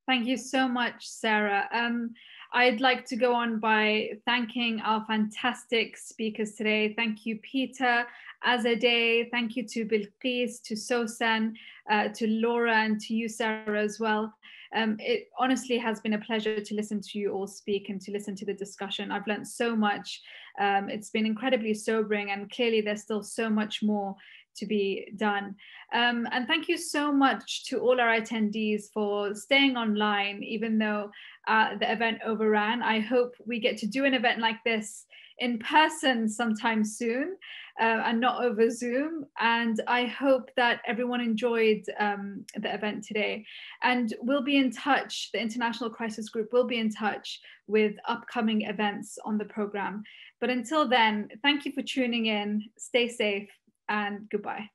Thank you so much, Sarah. I'd like to go on by thanking our fantastic speakers today. Thank you, Peter, Azadeh. Thank you to Belquis, to Sawsan, to Laura, and to you, Sarah, as well. It honestly has been a pleasure to listen to you all speak and to listen to the discussion. I've learned so much. It's been incredibly sobering, and clearly there's still so much more to be done. And thank you so much to all our attendees for staying online, even though the event overran. I hope we get to do an event like this in person sometime soon and not over Zoom. And I hope that everyone enjoyed the event today. And we'll be in touch, the International Crisis Group will be in touch with upcoming events on the program. But until then, thank you for tuning in, stay safe, and goodbye.